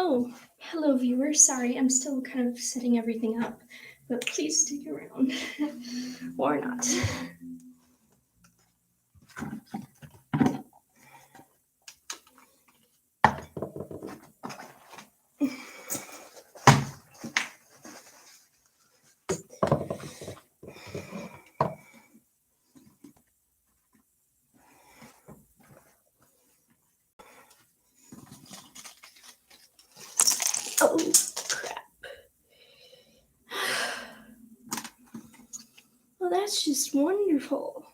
Oh, hello viewers. Sorry, I'm still kind of setting everything up, but please stick around. Or not. Oh, crap. Well, that's just wonderful.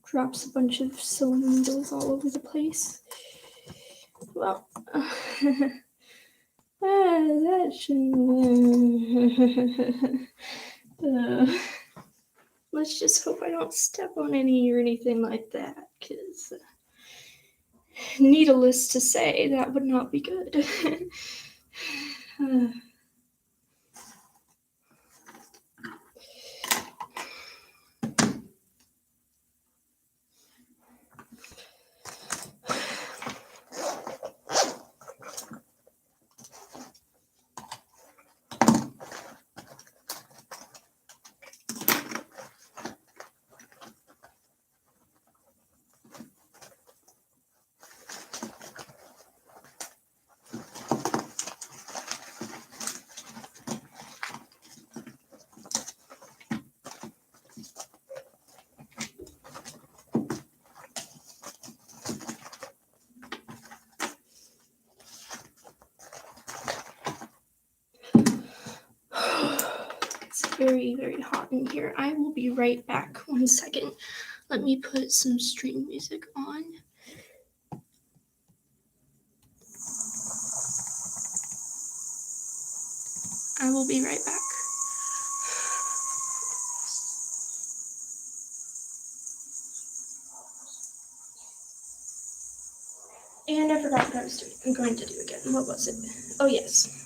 Drops a bunch of sewing needles all over the place. Well, that shouldn't... let's just hope I don't step on any or anything like that, because needless to say, that would not be good. It's very, very hot in here. I will be right back. 1 second. Let me put some stream music on. I will be right back. And I forgot what I was going to do again. What was it? Oh, yes.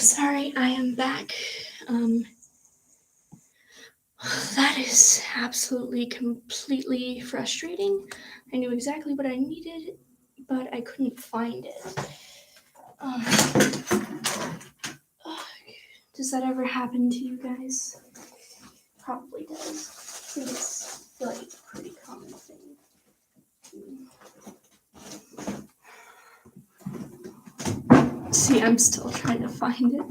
Sorry, I am back. That is absolutely, completely frustrating. I knew exactly what I needed, but I couldn't find it. Does that ever happen to you guys? Probably does. I think it's like a pretty common thing. See, I'm still trying to find it.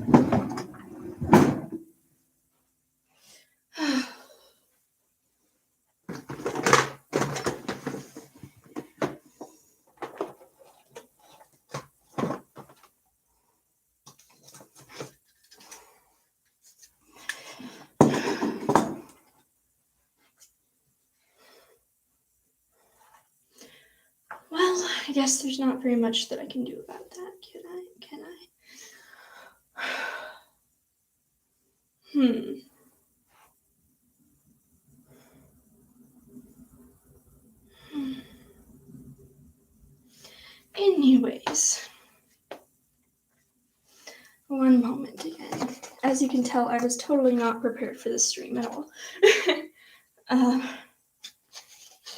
Well, I guess there's not very much that I can do about that, can I? Anyways, one moment again. As you can tell, I was totally not prepared for this stream at all.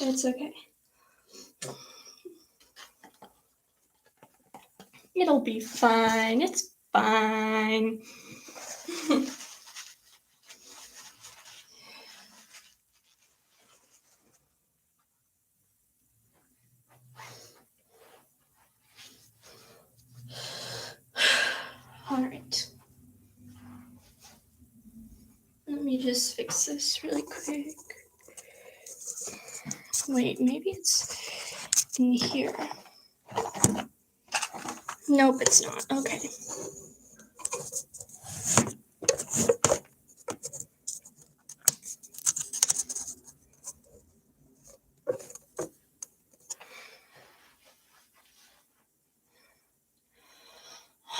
It's okay. It'll be fine. It's fine. All right. Let me just fix this really quick. Wait, maybe it's in here. Nope, it's not. Okay.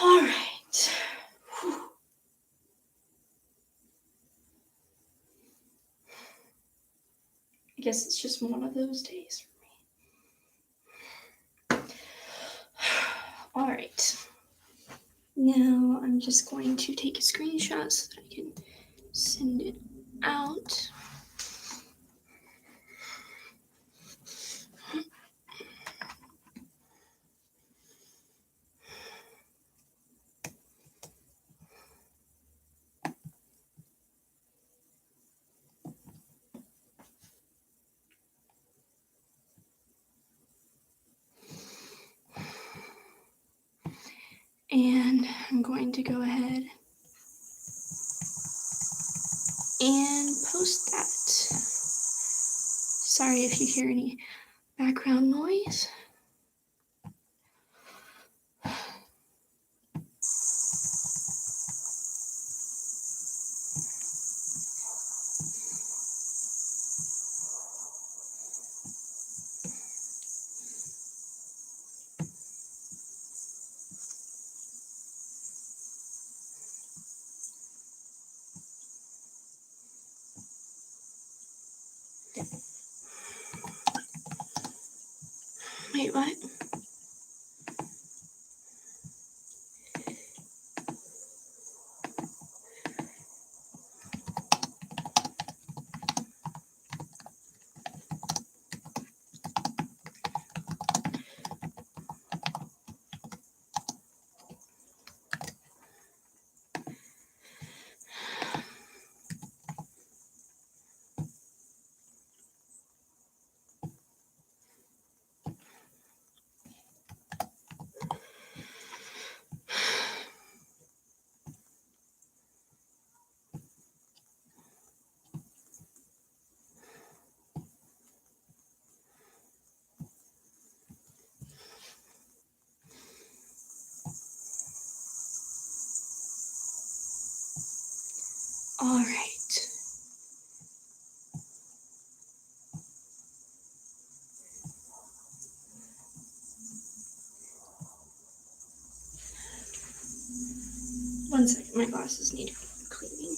All right. Whew. I guess it's just one of those days for me. All right. Now I'm just going to take a screenshot so that I can send it out. And I'm going to go ahead and post that. Sorry if you hear any background noise. Wait, what? All right. One second, my glasses need cleaning.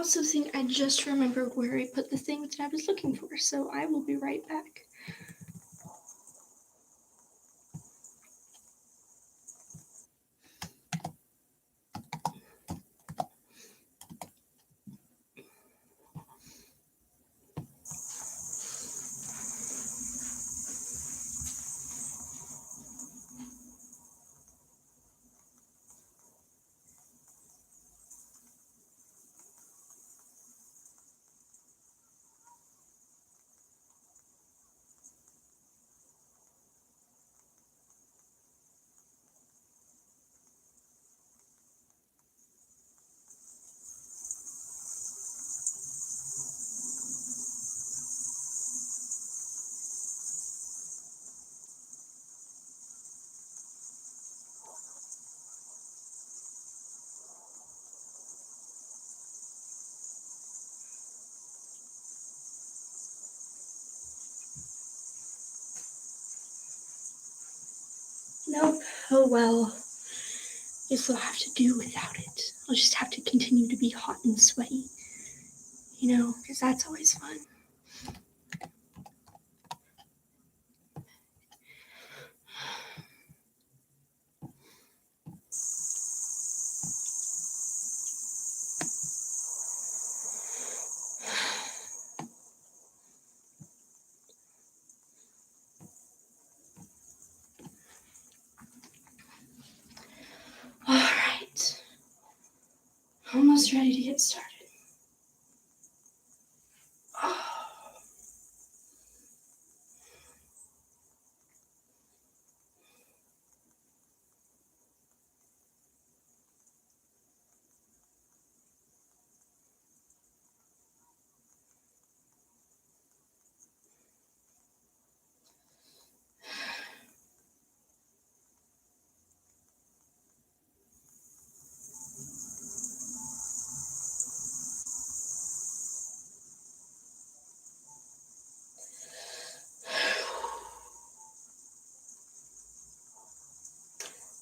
also think I just remembered where I put the thing that I was looking for, so I will be right back. Nope. Oh well. Guess I'll have to do without it. I'll just have to continue to be hot and sweaty. You know, because that's always fun. Alright. Almost ready to get started.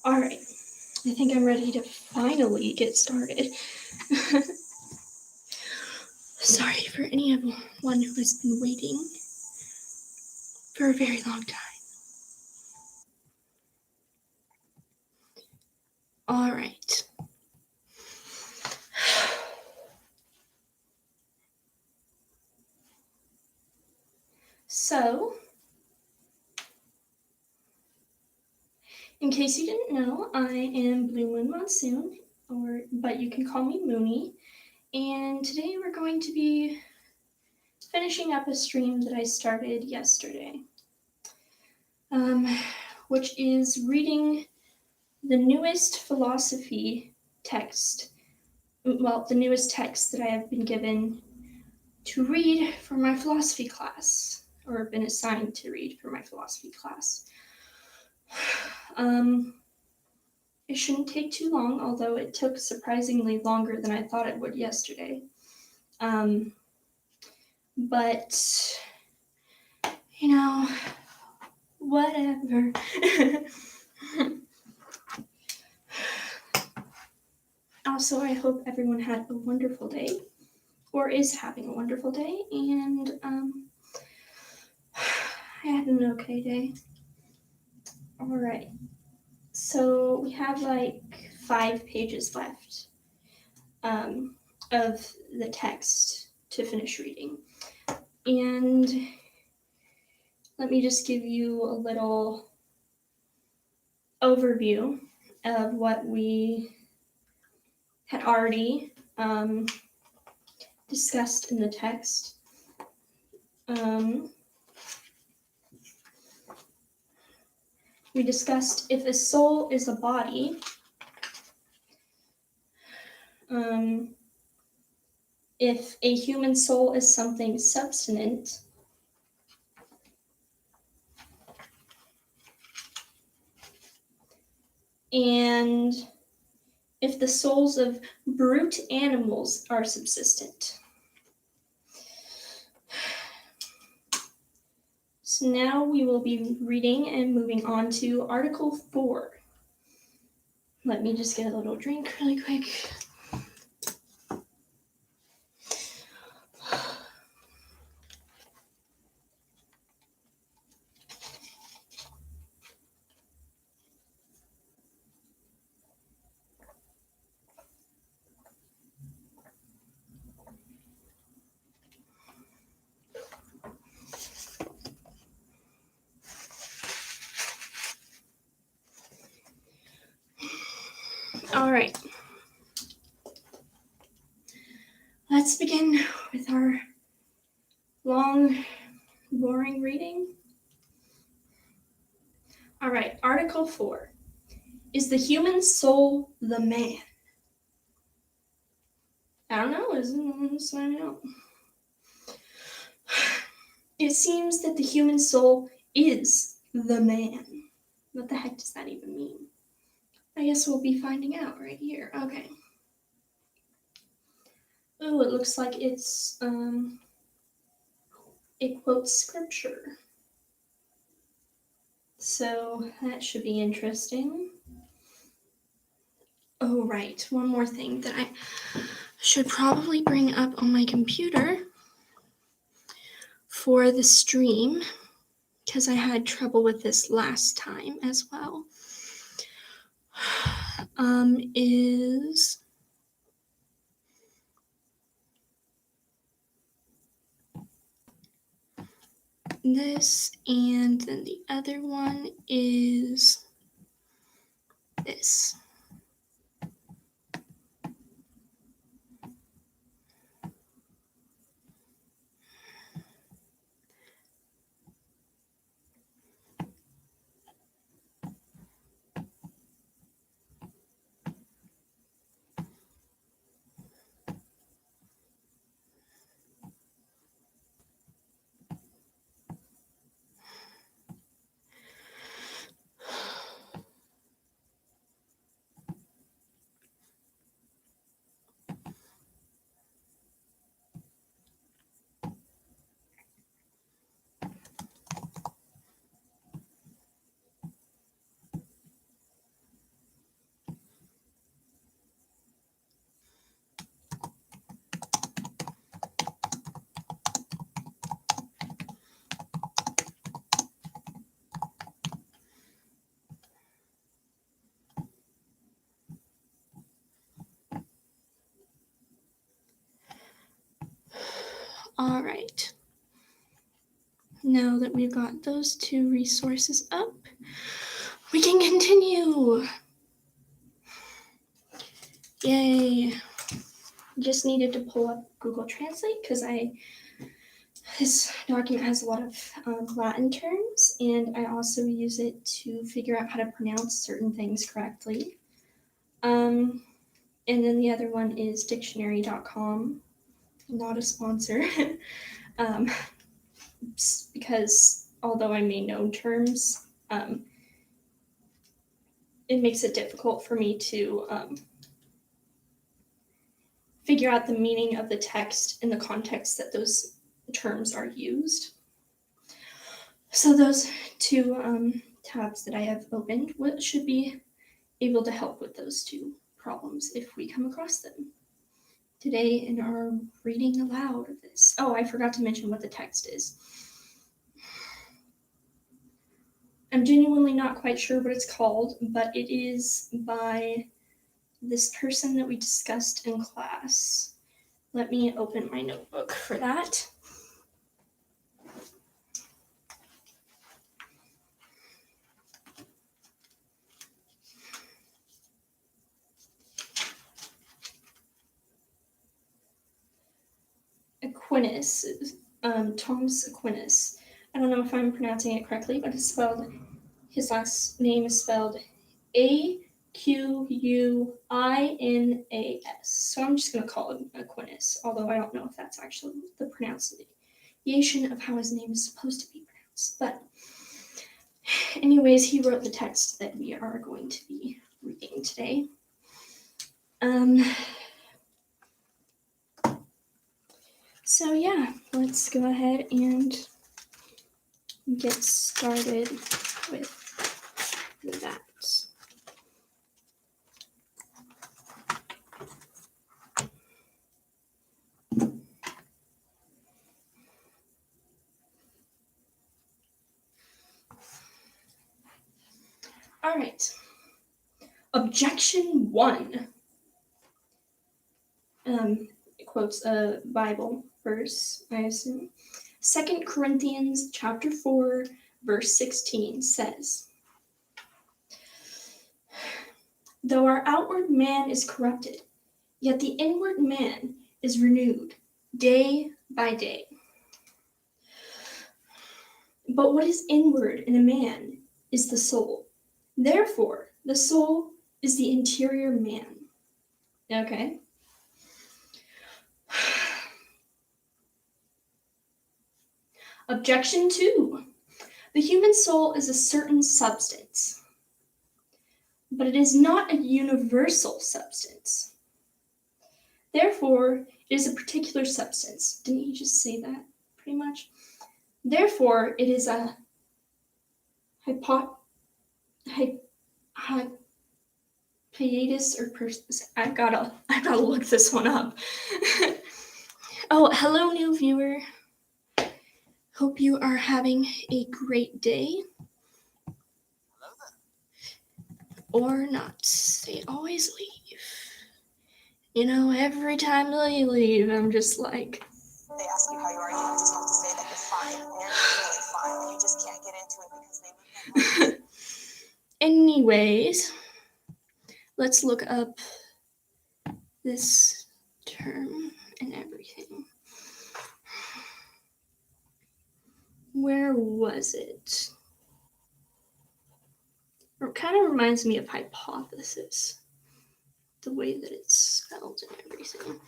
Alright. I think I'm ready to finally get started. Sorry for anyone who has been waiting for a very long time. Alright. So, in case you didn't know, I am BlueMoonMonsoon, but you can call me Moony. And today we're going to be finishing up a stream that I started yesterday, which is reading the newest philosophy text. Well, the newest text that I have been given to read for my philosophy class, or been assigned to read for my philosophy class. It shouldn't take too long, although it took surprisingly longer than I thought it would yesterday. But, you know, whatever. Also, I hope everyone had a wonderful day, or is having a wonderful day, and I had an okay day. Alright, so we have like 5 pages left of the text to finish reading. And let me just give you a little overview of what we had already discussed in the text. We discussed if a soul is a body, if a human soul is something subsistent, and if the souls of brute animals are subsistent. So now we will be reading and moving on to Article 4. Let me just get a little drink really quick. All right. Let's begin with our long, boring reading. All right, Article 4. Is the human soul the man? I don't know. Let's find out. It seems that the human soul is the man. What the heck does that even mean? I guess we'll be finding out right here. Okay. Oh, it looks like it quotes scripture. So that should be interesting. Oh, right. One more thing that I should probably bring up on my computer for the stream, because I had trouble with this last time as well, is this, and then the other one is this. All right. Now that we've got those two resources up, we can continue. Yay. Just needed to pull up Google Translate because this document has a lot of Latin terms, and I also use it to figure out how to pronounce certain things correctly. And then the other one is dictionary.com, not a sponsor, because although I may know terms, it makes it difficult for me to figure out the meaning of the text in the context that those terms are used. So those two tabs that I have opened should be able to help with those two problems if we come across them today in our reading aloud of this. Oh, I forgot to mention what the text is. I'm genuinely not quite sure what it's called, but it is by this person that we discussed in class. Let me open my notebook for that. Aquinas, Thomas Aquinas. I don't know if I'm pronouncing it correctly, but it's spelled, his last name is spelled Aquinas. So I'm just going to call him Aquinas, although I don't know if that's actually the pronunciation of how his name is supposed to be pronounced. But anyways, he wrote the text that we are going to be reading today. So yeah, let's go ahead and get started with that. All right. Objection 1. It quotes a Bible verse, I assume. 2 Corinthians chapter 4, verse 16 says, Though our outward man is corrupted, yet the inward man is renewed day by day. But what is inward in a man is the soul. Therefore, the soul is the interior man. Okay? Objection 2. The human soul is a certain substance, but it is not a universal substance. Therefore, it is a particular substance. Didn't he just say that, pretty much? Therefore, it is a hiatus or I gotta look this one up. Oh, hello, new viewer. Hope you are having a great day. Or not. They always leave. You know, every time they leave, I'm just like... They ask you how you are, you just have to say that you're fine. And you're really fine. And you just can't get into it because they would. Anyways, let's look up this term and everything. Where was it? It kind of reminds me of hypothesis, the way that it's spelled and everything.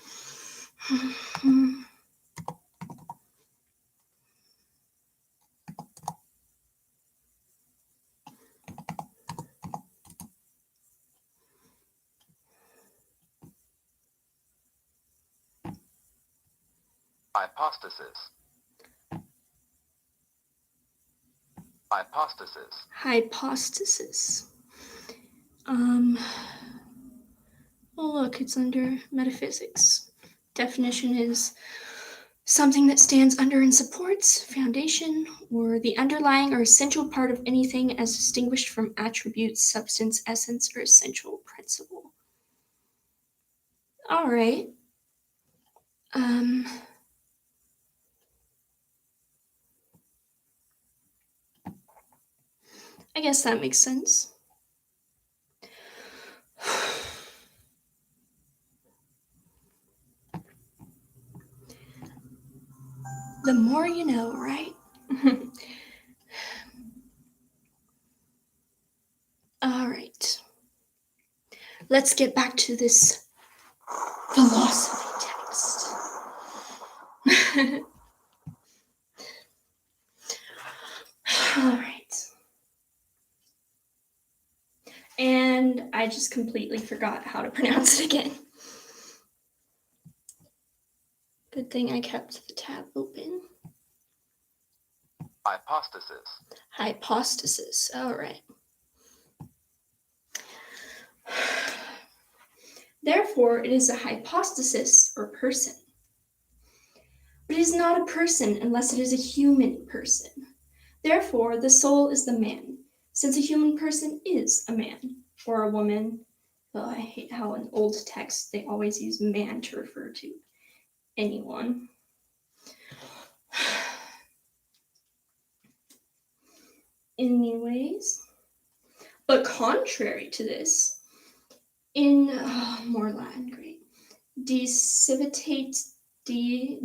Hypostasis. Hypostasis. Hypostasis. Oh, look, it's under metaphysics. Definition is something that stands under and supports, foundation, or the underlying or essential part of anything as distinguished from attributes, substance, essence, or essential principle. All right. I guess that makes sense. The more you know, right? All right. Let's get back to this philosophy text. All right. And I just completely forgot how to pronounce it again. Good thing I kept the tab open. Hypostasis. Hypostasis. All right. Therefore, it is a hypostasis or person. But it is not a person unless it is a human person. Therefore, the soul is the man, since a human person is a man or a woman. Well, I hate how in old texts they always use man to refer to anyone. Anyways, but contrary to this, in more Latin, great. De civitate de,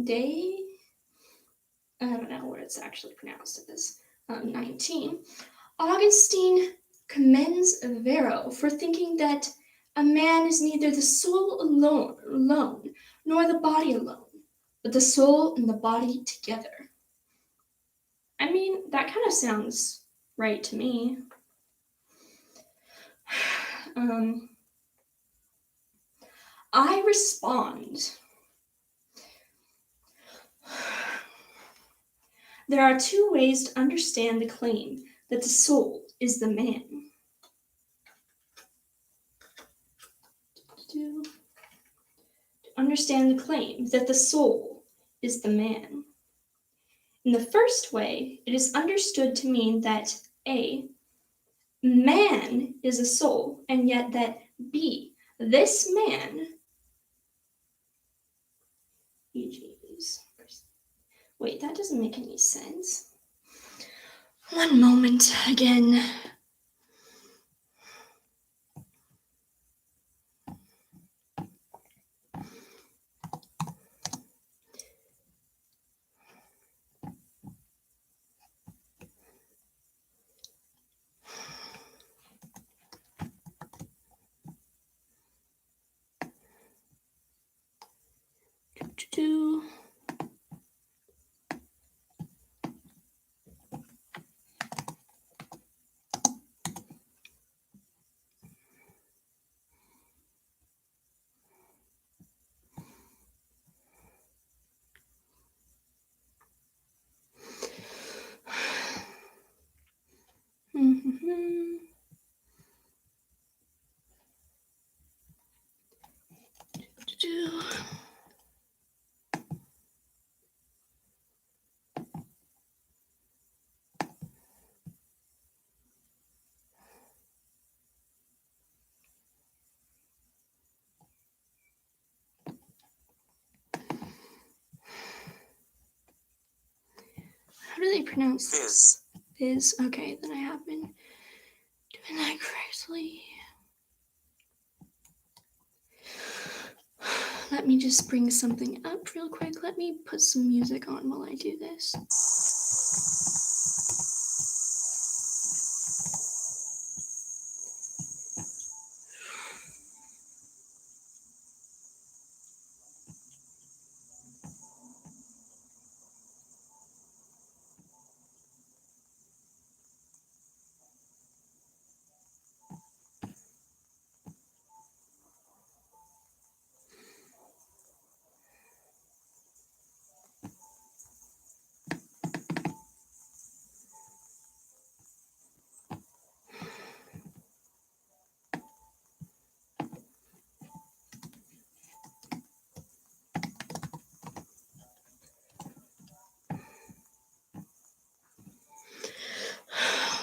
I don't know what it's actually pronounced at this, 19, Augustine commends Varro for thinking that a man is neither the soul alone, nor the body alone, but the soul and the body together. I mean, that kind of sounds right to me. I respond. There are two ways to understand the claim that the soul is the man. To understand the claim that the soul is the man. In the first way, it is understood to mean that A, man is a soul, and yet that B, this man, wait, that doesn't make any sense. One moment again. How do they pronounce this? Fizz. Okay, then I have been doing that correctly. Let me just bring something up real quick. Let me put some music on while I do this.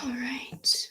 All right.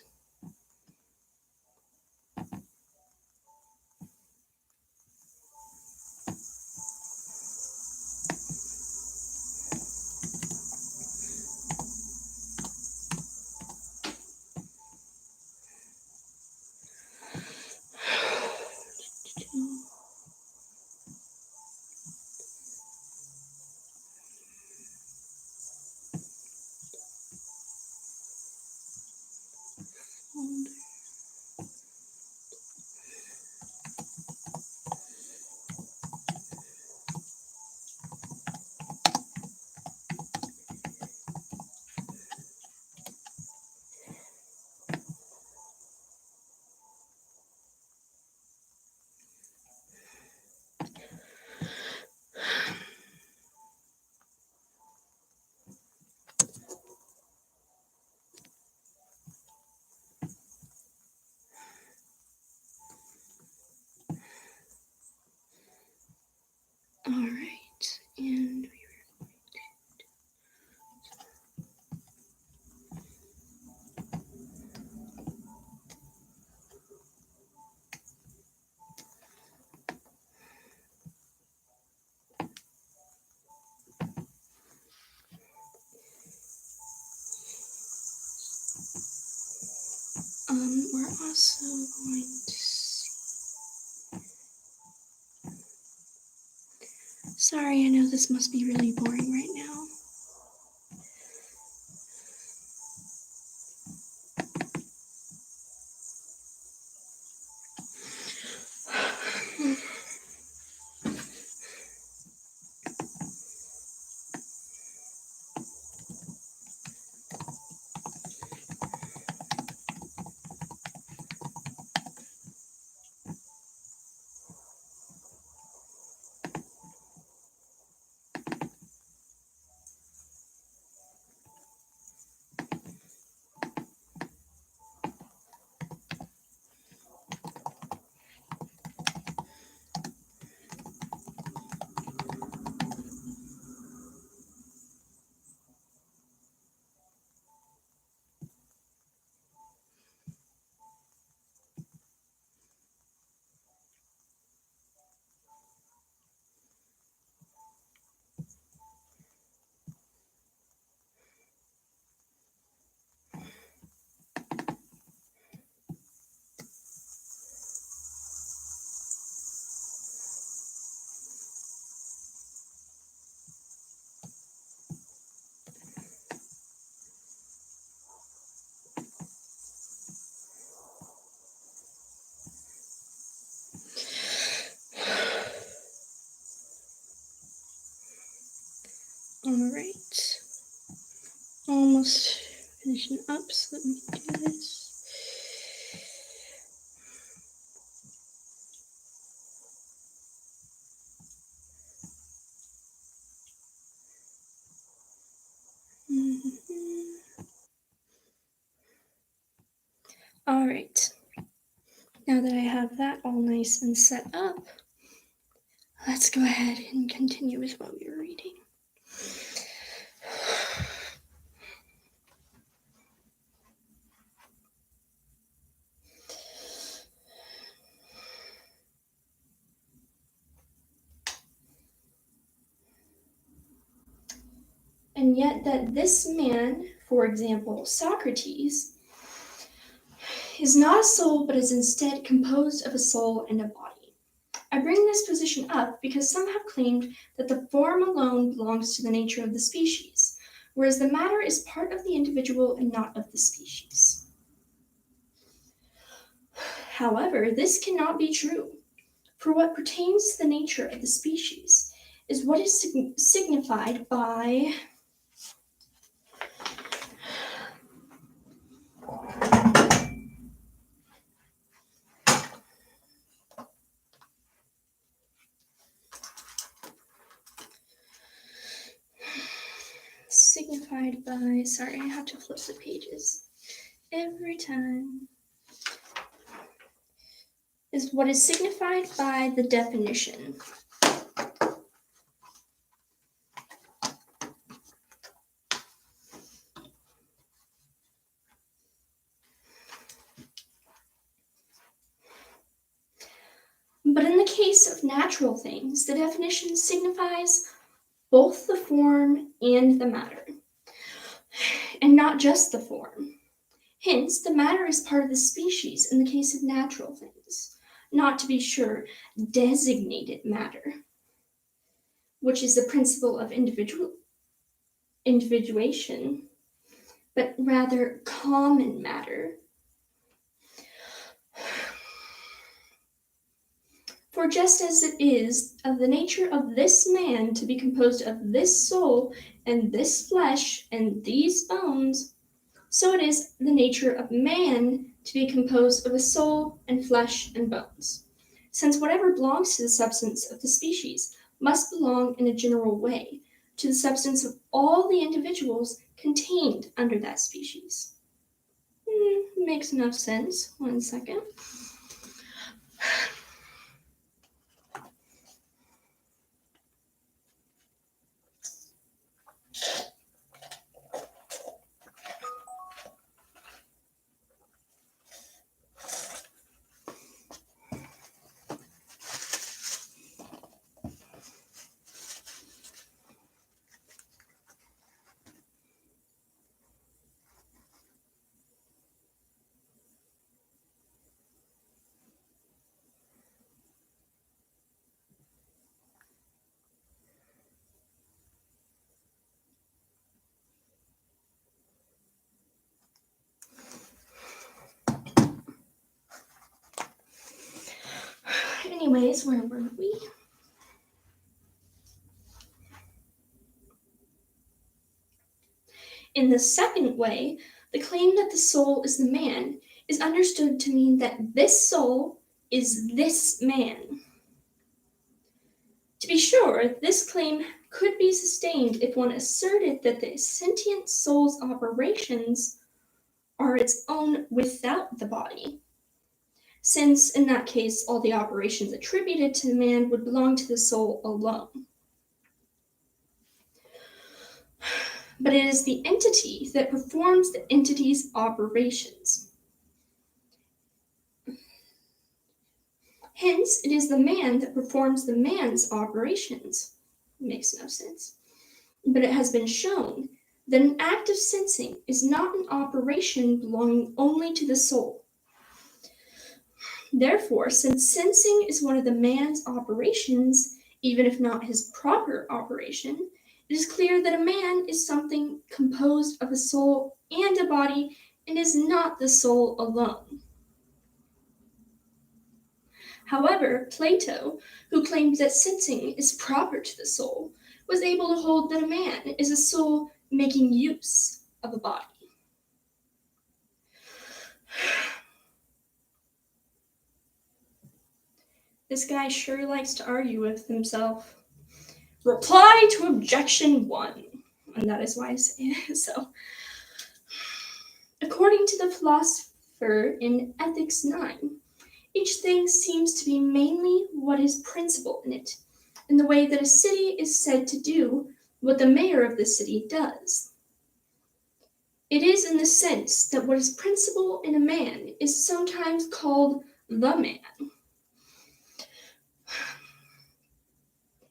All right, and we're also going to see. Sorry, I know this must be really boring right now. All right, almost finishing up, so let me do this. All right. Now that I have that all nice and set up, let's go ahead and continue with what we were reading. And yet that this man, for example, Socrates, is not a soul, but is instead composed of a soul and a body. I bring this position up because some have claimed that the form alone belongs to the nature of the species, whereas the matter is part of the individual and not of the species. However, this cannot be true, for what pertains to the nature of the species is what is signified by sorry, I have to flip the pages every time, is what is signified by the definition. But in the case of natural things, the definition signifies both the form and the matter, and not just the form. Hence, the matter is part of the species in the case of natural things, not, to be sure, designated matter, which is the principle of individuation, but rather common matter. For just as it is of the nature of this man to be composed of this soul and this flesh and these bones, so it is the nature of man to be composed of a soul and flesh and bones. Since whatever belongs to the substance of the species must belong in a general way to the substance of all the individuals contained under that species. Makes enough sense. One second. Anyways, where were we? In the second way, the claim that the soul is the man is understood to mean that this soul is this man. To be sure, this claim could be sustained if one asserted that the sentient soul's operations are its own without the body, since in that case all the operations attributed to the man would belong to the soul alone. But it is the entity that performs the entity's operations. Hence, it is the man that performs the man's operations. It makes no sense. But it has been shown that an act of sensing is not an operation belonging only to the soul. Therefore, since sensing is one of the man's operations, even if not his proper operation, it is clear that a man is something composed of a soul and a body, and is not the soul alone. However, Plato, who claimed that sensing is proper to the soul, was able to hold that a man is a soul making use of a body. This guy sure likes to argue with himself. Reply to objection 1. And that is why I say it. So, according to the For in Ethics 9, each thing seems to be mainly what is principal in it, in the way that a city is said to do what the mayor of the city does. It is in the sense that what is principal in a man is sometimes called the man.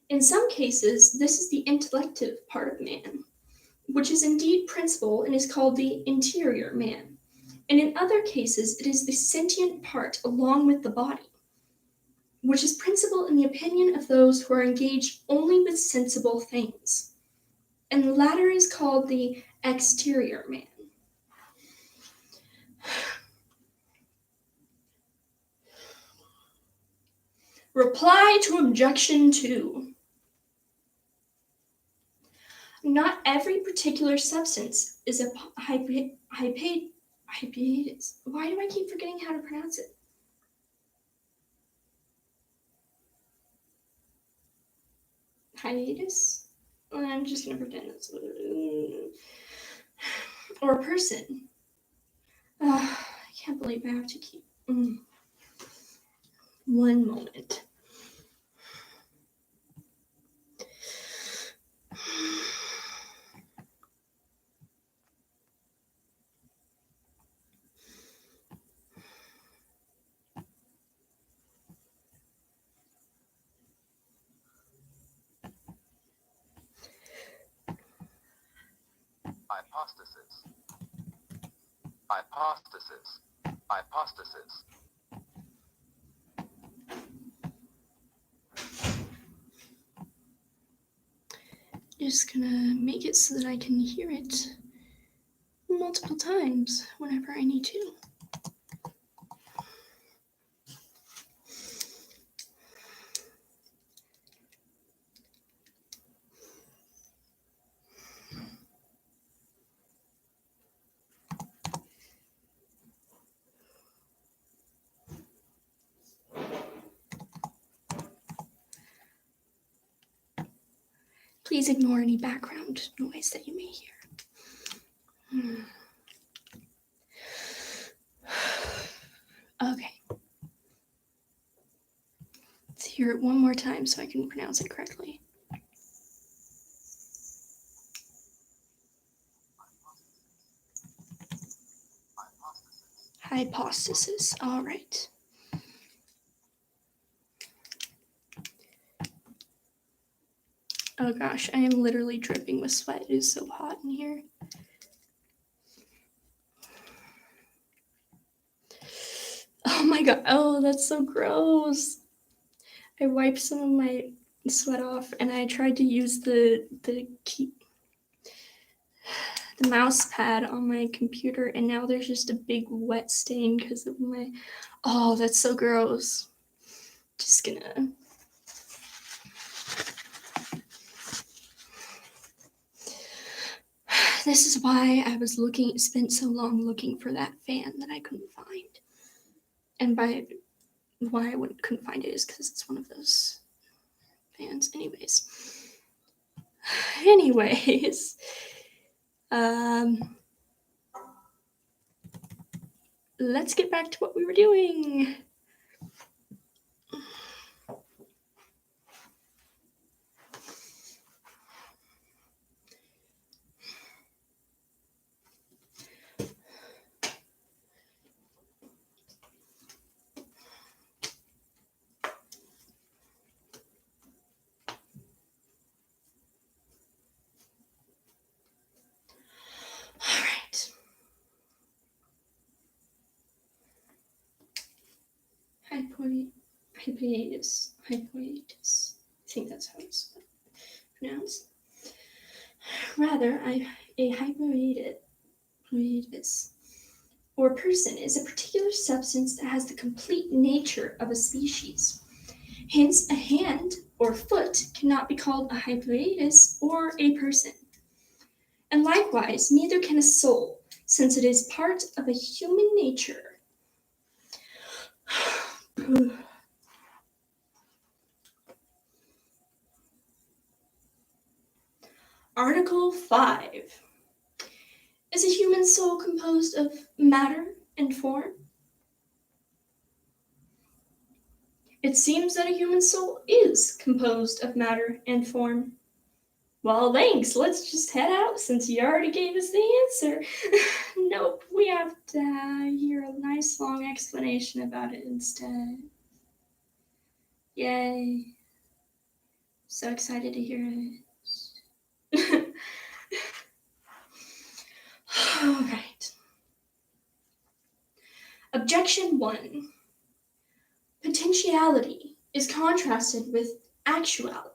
In some cases, this is the intellective part of man, which is indeed principal and is called the interior man. And in other cases, it is the sentient part along with the body, which is principal in the opinion of those who are engaged only with sensible things. And the latter is called the exterior man. Reply to Objection 2. Not every particular substance is a hypostasis. Why do I keep forgetting how to pronounce it? Hiatus? I'm just going to pretend that's what it is. Or a person. I can't believe I have to keep... One moment. Hypostasis. Hypostasis. Hypostasis. Just gonna make it so that I can hear it multiple times whenever I need to. Please ignore any background noise that you may hear. Okay. Let's hear it one more time so I can pronounce it correctly. Hypostasis. All right. Oh gosh, I am literally dripping with sweat. It is so hot in here. Oh my god. Oh, that's so gross. I wiped some of my sweat off and I tried to use the mouse pad on my computer and now there's just a big wet stain because of my... Oh, that's so gross. Just gonna... This is why I was spent so long looking for that fan that I couldn't find. And why I couldn't find it is because it's one of those fans. Anyways, let's get back to what we were doing. Hypostasis. I think that's how it's pronounced. Rather, a hypostasis or person is a particular substance that has the complete nature of a species. Hence, a hand or foot cannot be called a hypostasis or a person. And likewise, neither can a soul, since it is part of a human nature. Article 5. Is a human soul composed of matter, and form? It seems that a human soul is composed of matter and form. Well, thanks. Let's just head out since you already gave us the answer. Nope, we have to hear a nice long explanation about it instead. Yay. So excited to hear it. All right. Objection 1. Potentiality is contrasted with actuality.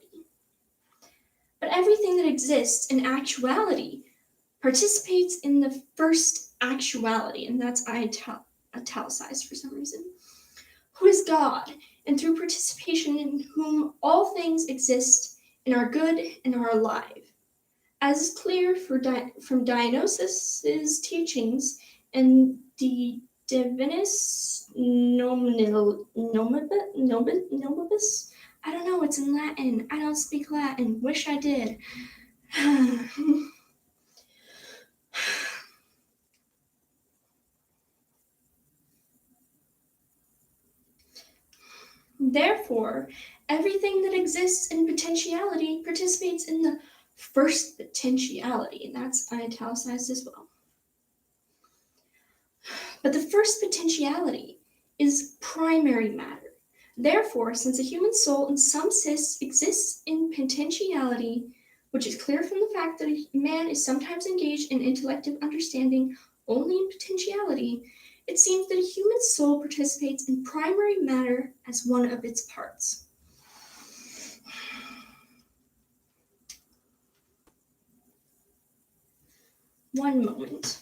But everything that exists in actuality participates in the first actuality, and that's italicized for some reason, who is God, and through participation in whom all things exist and are good and are alive. As is clear from Dionysius's teachings and the Divinis Nomibus. I don't know, it's in Latin. I don't speak Latin. Wish I did. Therefore, everything that exists in potentiality participates in the first potentiality, and that's italicized as well. But the first potentiality is primary matter. Therefore, since a human soul in some sense exists in potentiality, which is clear from the fact that a man is sometimes engaged in intellective understanding only in potentiality, it seems that a human soul participates in primary matter as one of its parts. One moment.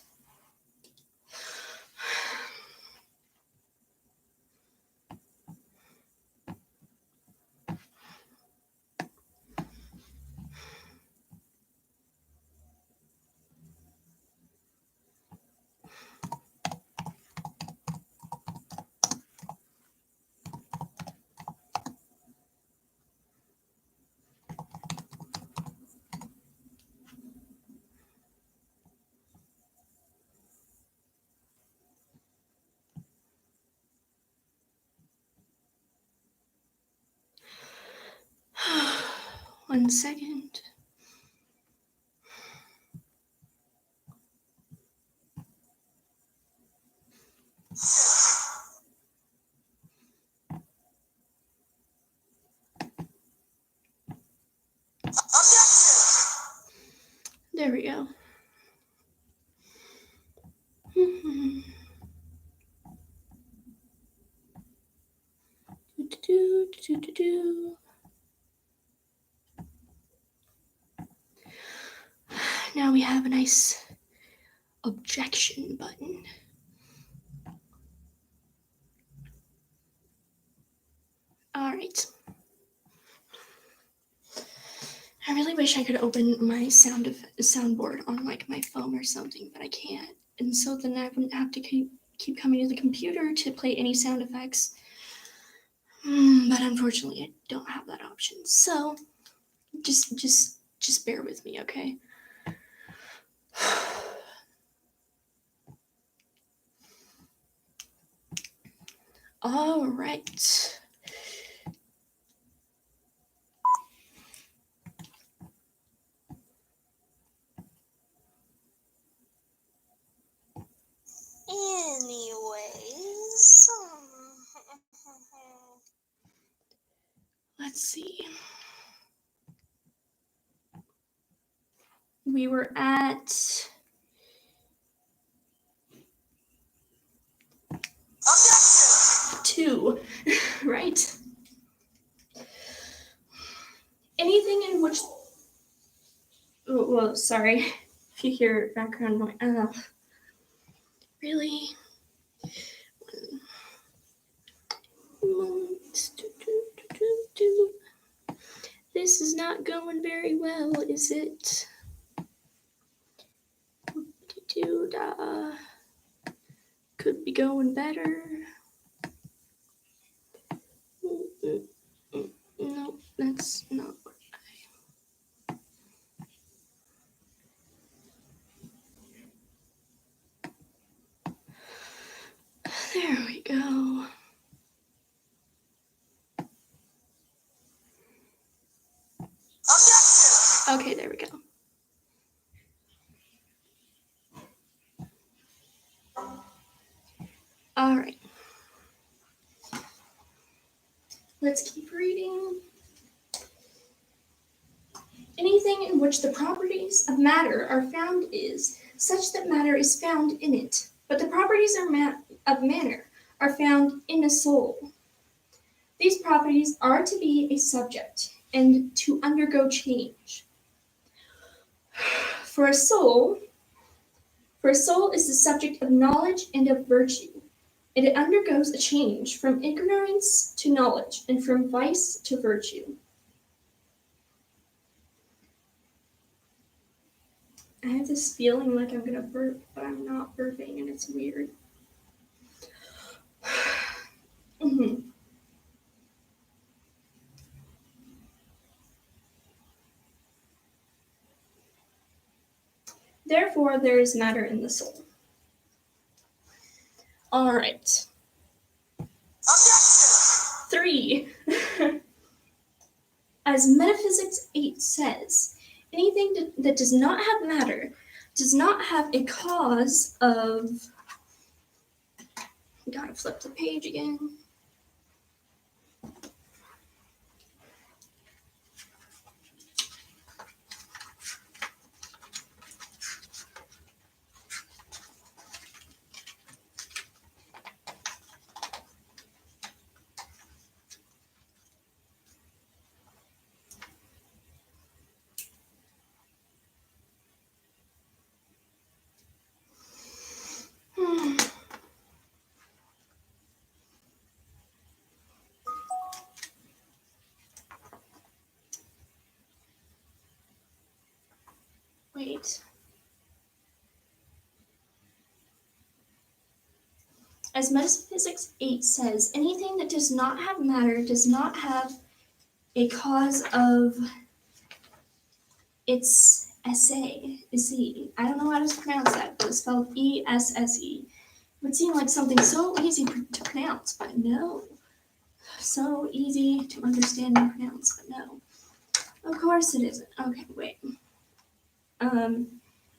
One second. There we go. Now we have a nice objection button. All right. I really wish I could open my soundboard on like my phone or something, but I can't. And so then I wouldn't have to keep coming to the computer to play any sound effects. But unfortunately, I don't have that option. So just bear with me, okay? All right. Anyways, Let's see. We were at objection. 2, right? Anything in which, well, sorry if you hear background noise. Really? This is not going very well, is it? Could be going better. No, that's not what Let's keep reading. Anything in which the properties of matter are found is such that matter is found in it, but the properties of matter are found in a soul. These properties are to be a subject and to undergo change. For a soul is the subject of knowledge and of virtue, and it undergoes a change from ignorance to knowledge and from vice to virtue. I have this feeling like I'm gonna burp, but I'm not burping, and it's weird. Therefore, there is matter in the soul. All right. Objection! 3. As Metaphysics 8 says, anything that does not have matter does not have a cause of... Gotta flip the page again. Wait. As Metaphysics 8 says, anything that does not have matter does not have a cause of its esse. I don't know how to pronounce that, but it's spelled E-S-S-E. It would seem like something so easy to pronounce, but no. So easy to understand and pronounce, but no. Of course it isn't. Okay, wait.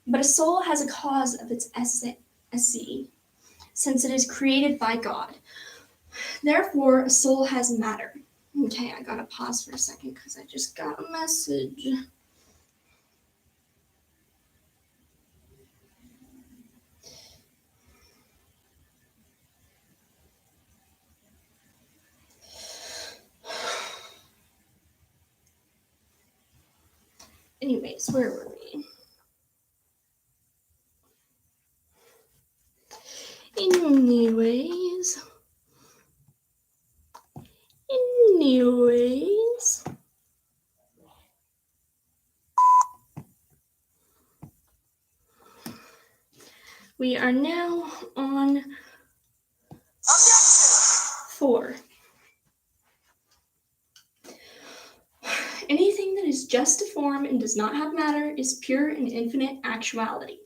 But a soul has a cause of its esse, since it is created by God. Therefore, a soul has matter. Okay, I gotta pause for a second because I just got a message. Anyways, where were we? Anyways. We are now on Objection! 4. Anything that is just a form and does not have matter is pure and infinite actuality.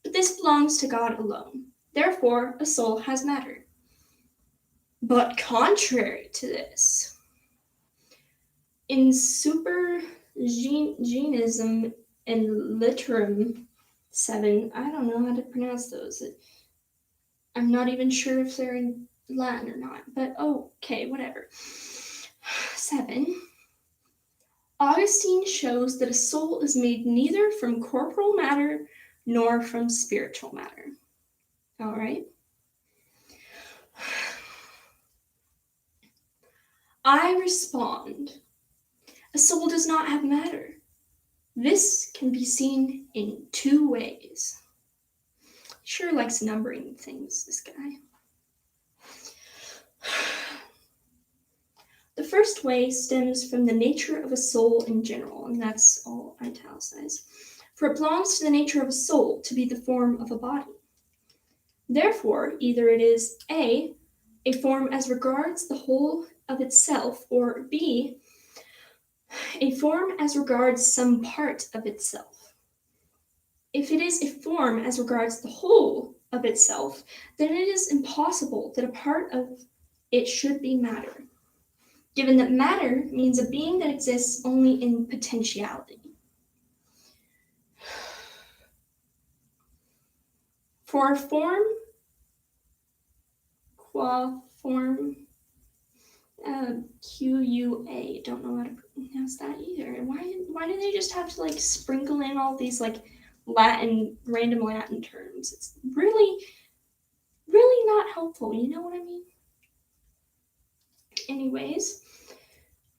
But this belongs to God alone. Therefore, a soul has matter. But contrary to this, in Supergenism and Literum 7, I don't know how to pronounce those. I'm not even sure if they're in Latin or not, but okay, whatever. 7. Augustine shows that a soul is made neither from corporal matter nor from spiritual matter. All right? I respond, a soul does not have matter. This can be seen in 2 ways. Sure likes numbering things, this guy. The first way stems from the nature of a soul in general, and that's all italicized. For it belongs to the nature of a soul to be the form of a body. Therefore, either it is A, a form as regards the whole of itself, or B, a form as regards some part of itself. If it is a form as regards the whole of itself, then it is impossible that a part of it should be matter, given that matter means a being that exists only in potentiality. For a form, qua form, QUA. Don't know how to pronounce that either. Why do they just have to like sprinkle in all these like random Latin terms? It's really not helpful. You know what I mean? Anyways,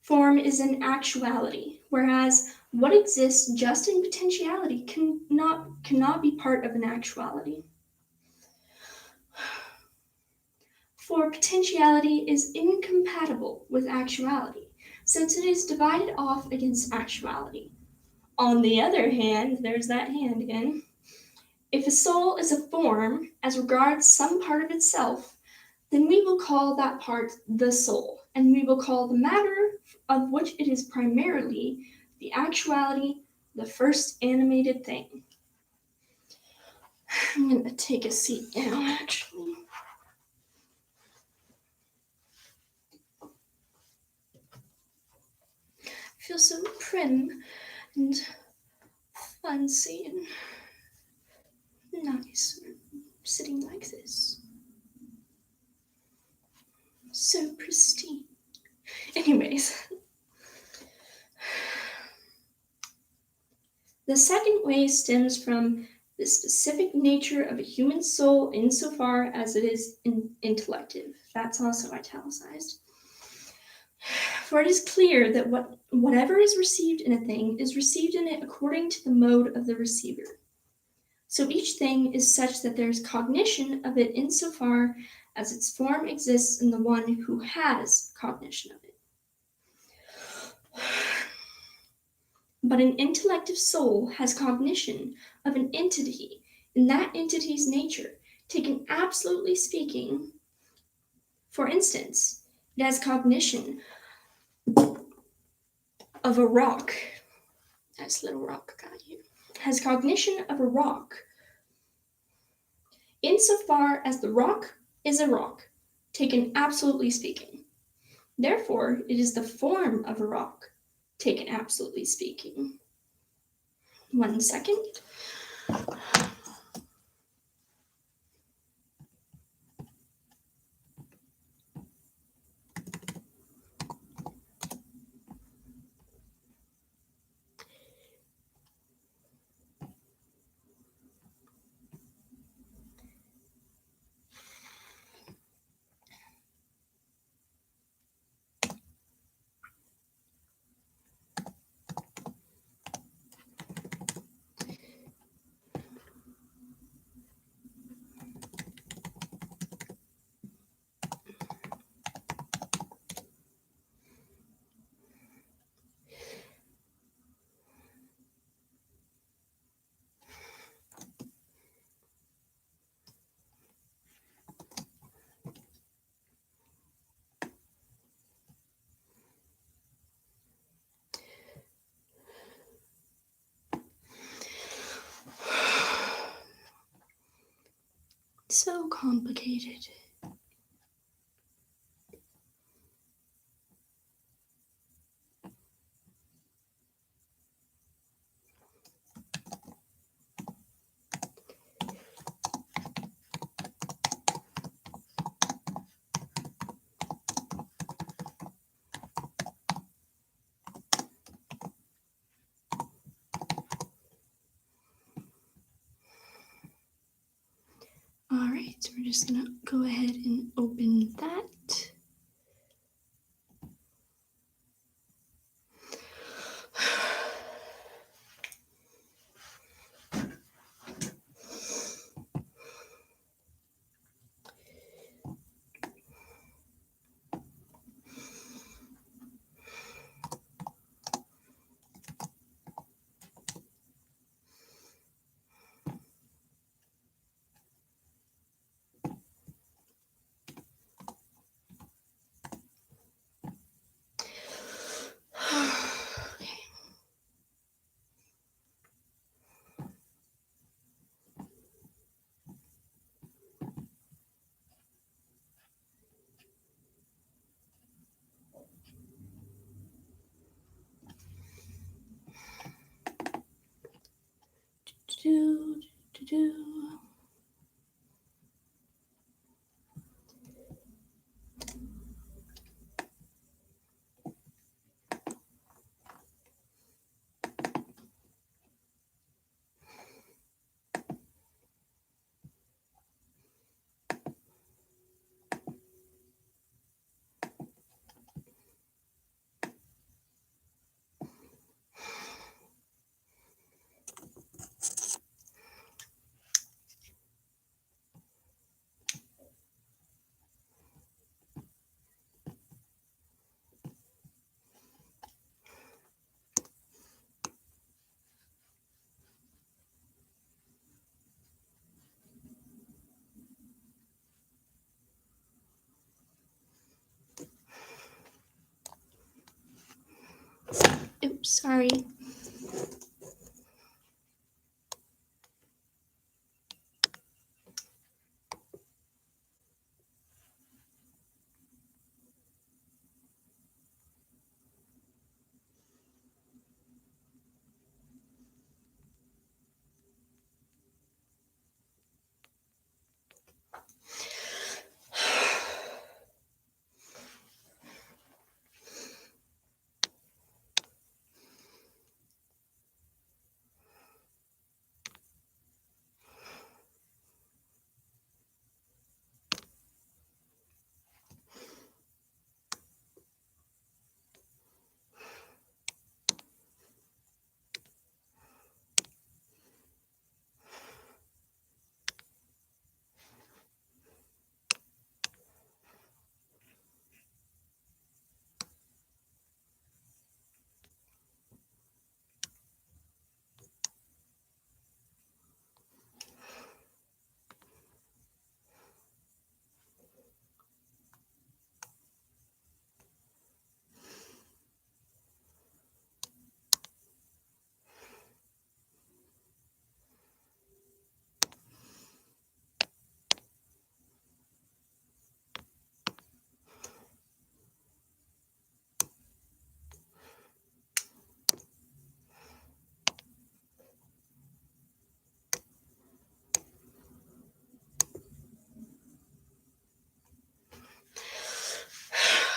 form is an actuality, whereas what exists just in potentiality cannot be part of an actuality. For potentiality is incompatible with actuality, since it is divided off against actuality. On the other hand, there's that hand again. If a soul is a form as regards some part of itself, then we will call that part the soul, and we will call the matter of which it is primarily the actuality, the first animated thing. I'm going to take a seat now, actually. I feel so prim and fancy and nice sitting like this. So pristine. Anyways, the second way stems from the specific nature of a human soul insofar as it is intellective. That's also italicized. For it is clear that whatever is received in a thing is received in it according to the mode of the receiver. So each thing is such that there is cognition of it insofar as its form exists in the one who has cognition of it. But an intellective soul has cognition of an entity in that entity's nature, taken absolutely speaking. For instance, it has cognition of a rock. Nice little rock got you. Has cognition of a rock insofar as the rock is a rock, taken absolutely speaking. Therefore, it is the form of a rock, taken absolutely speaking. 1 second. So complicated. All right, so we're just gonna go ahead and open that. Sorry.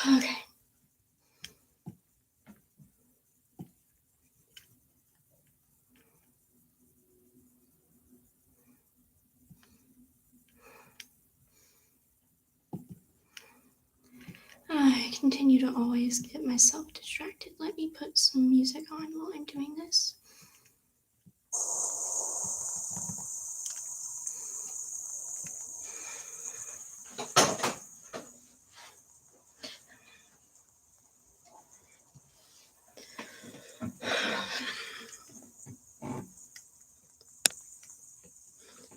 Okay. I continue to always get myself distracted. Let me put some music on while I'm doing this.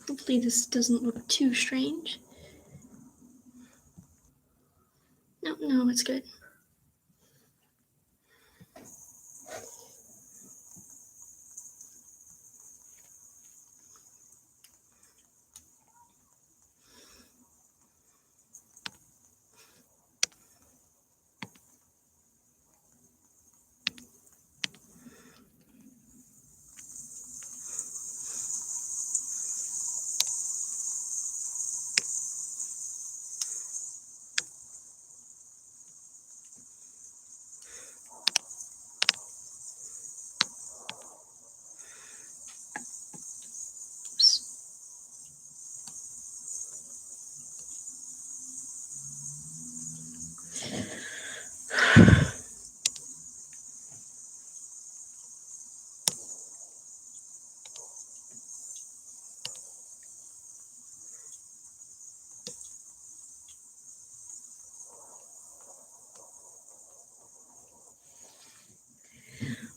Hopefully this doesn't look too strange. No, it's good.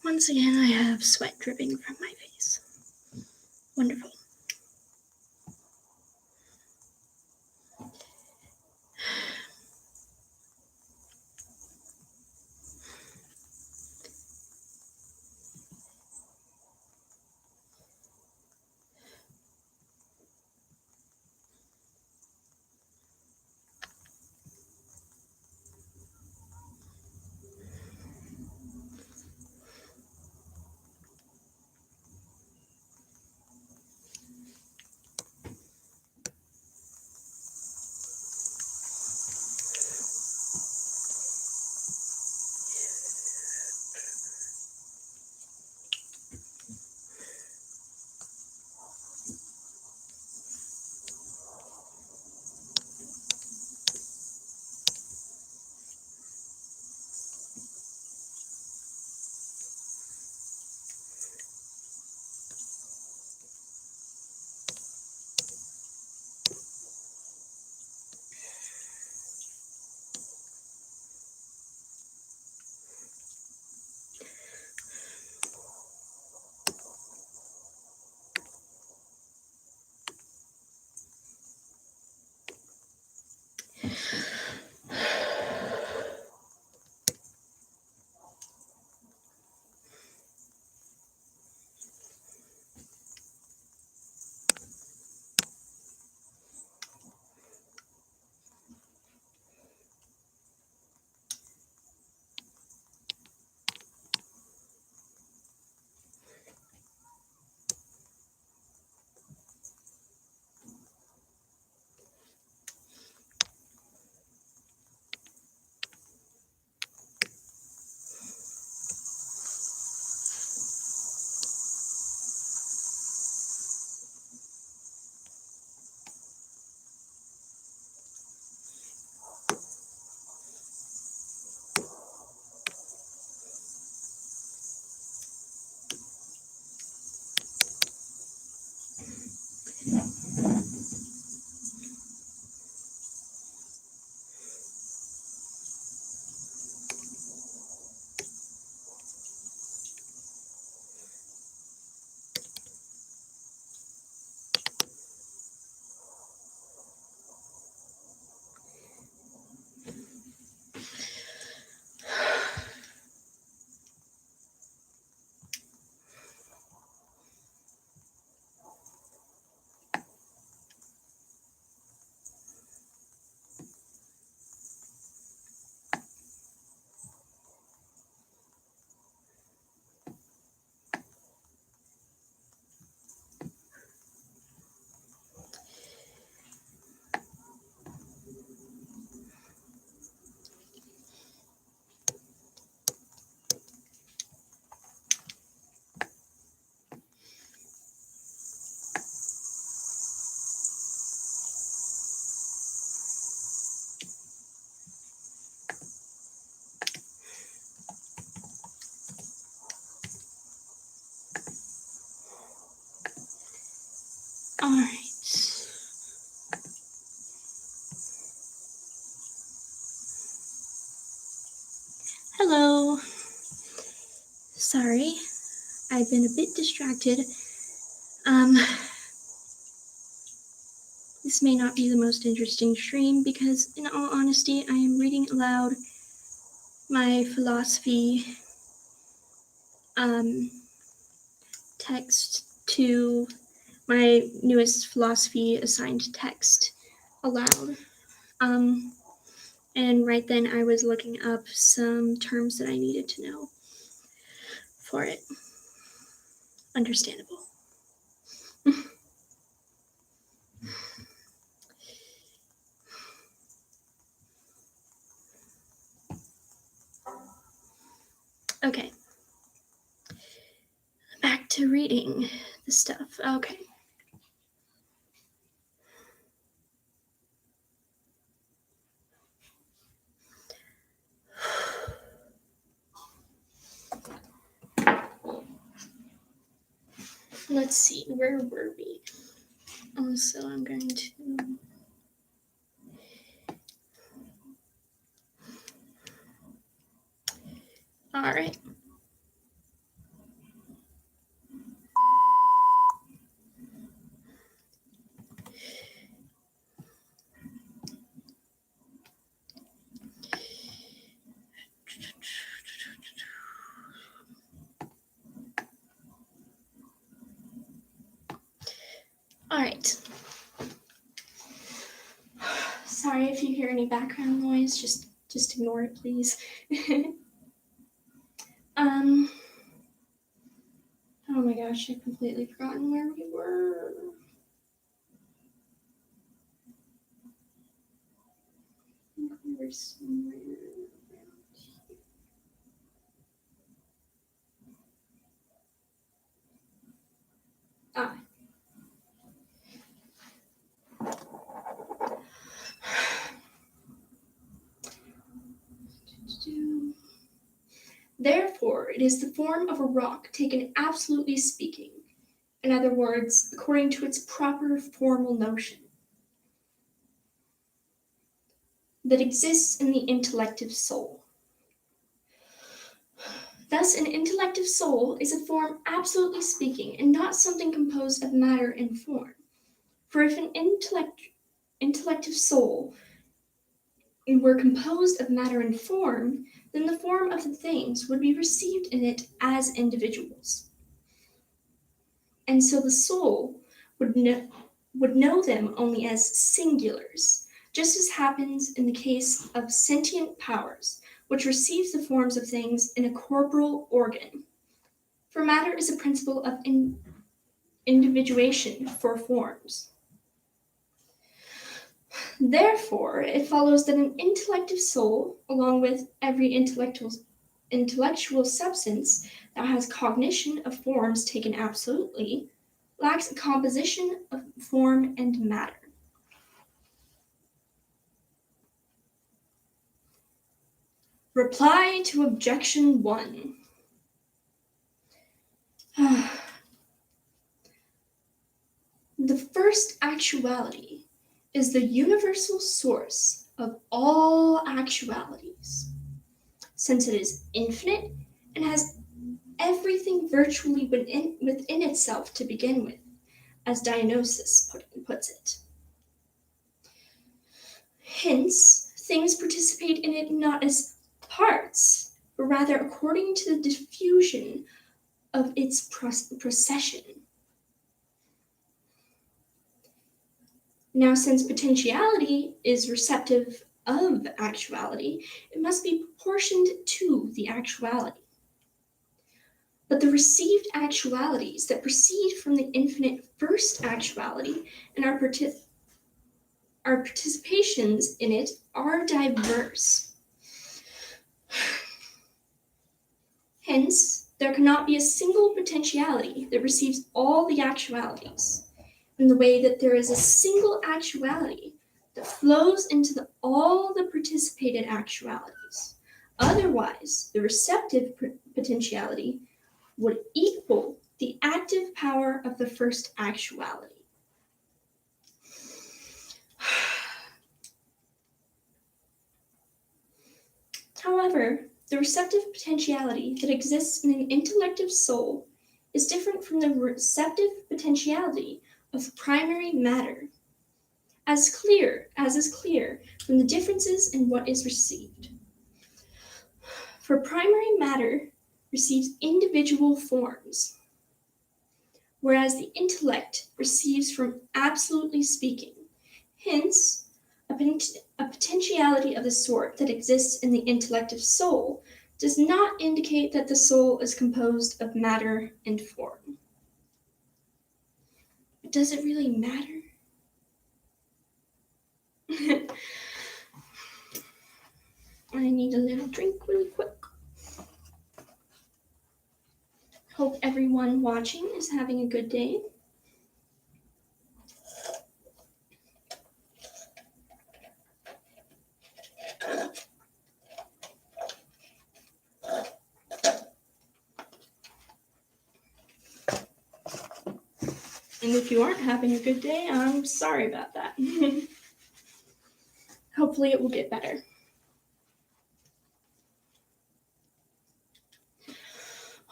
Once again, I have sweat dripping from my face. Wonderful. All right. Hello. Sorry, I've been a bit distracted. This may not be the most interesting stream because, in all honesty, I am reading aloud my philosophy text to my newest philosophy assigned text aloud. And right then I was looking up some terms that I needed to know for it. Understandable. Okay. Back to reading the stuff. Okay. Let's see, where were we? So I'm going to... All right. All right. Sorry if you hear any background noise, just ignore it, please. Oh my gosh, I've completely forgotten where we were. I think we were somewhere around here. Ah. Therefore, it is the form of a rock taken absolutely speaking, in other words, according to its proper formal notion, that exists in the intellective soul. Thus, an intellective soul is a form absolutely speaking, and not something composed of matter and form. For if an intellective soul were composed of matter and form, then the form of the things would be received in it as individuals. And so the soul would know them only as singulars, just as happens in the case of sentient powers, which receives the forms of things in a corporal organ. For matter is a principle of individuation for forms. Therefore, it follows that an intellective soul, along with every intellectual substance that has cognition of forms taken absolutely, lacks a composition of form and matter. Reply to Objection 1. The first actuality is the universal source of all actualities, since it is infinite and has everything virtually within itself to begin with, as Dionysius puts it. Hence, things participate in it not as parts, but rather according to the diffusion of its procession. Now, since potentiality is receptive of actuality, it must be proportioned to the actuality. But the received actualities that proceed from the infinite first actuality and our participations in it are diverse. Hence, there cannot be a single potentiality that receives all the actualities, in the way that there is a single actuality that flows into all the participated actualities. Otherwise, the receptive potentiality would equal the active power of the first actuality. However, the receptive potentiality that exists in an intellective soul is different from the receptive potentiality of primary matter, as is clear from the differences in what is received. For primary matter receives individual forms, whereas the intellect receives from absolutely speaking. Hence, a potentiality of the sort that exists in the intellective soul does not indicate that the soul is composed of matter and form. But does it really matter? I need a little drink really quick. Hope everyone watching is having a good day. And if you aren't having a good day, I'm sorry about that. Hopefully it will get better.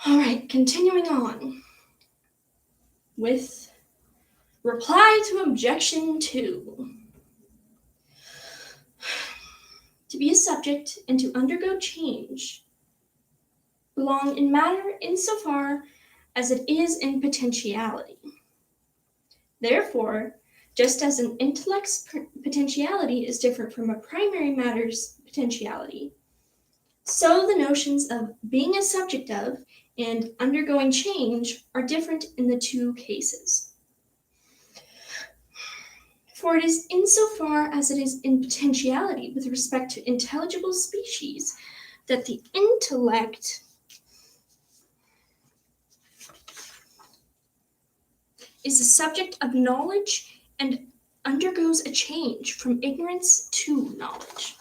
All right, continuing on with reply to objection 2. To be a subject and to undergo change belong in matter insofar as it is in potentiality. Therefore, just as an intellect's potentiality is different from a primary matter's potentiality, so the notions of being a subject of and undergoing change are different in the two cases. For it is insofar as it is in potentiality with respect to intelligible species that the intellect is a subject of knowledge and undergoes a change from ignorance to knowledge.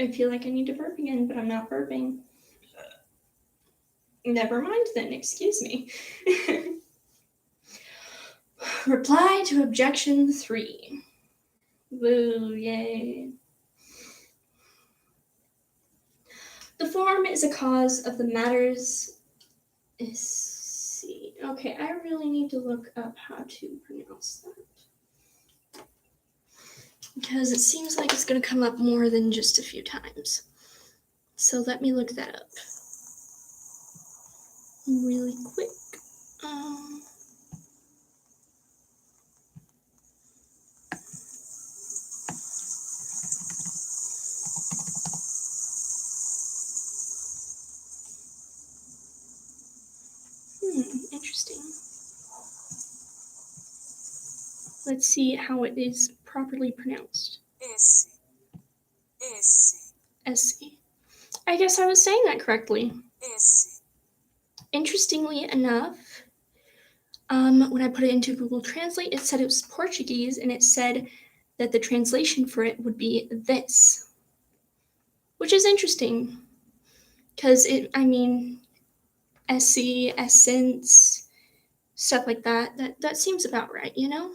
I feel like I need to burp again, but I'm not burping. Never mind then, excuse me. Reply to objection 3. Woo, yay. The form is a cause of the matters. Okay, I really need to look up how to pronounce that, because it seems like it's going to come up more than just a few times. So let me look that up really quick. Interesting. Let's see how it is properly pronounced. S-C. I guess I was saying that correctly. Interestingly enough, when I put it into Google Translate, it said it was Portuguese, and it said that the translation for it would be this, which is interesting, because SC, essence, stuff like that, that seems about right, you know?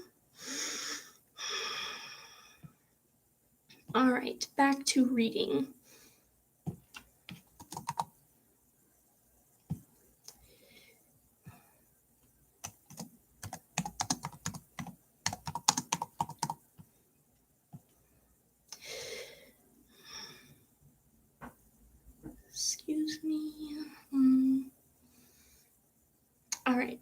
All right, back to reading. Excuse me. All right.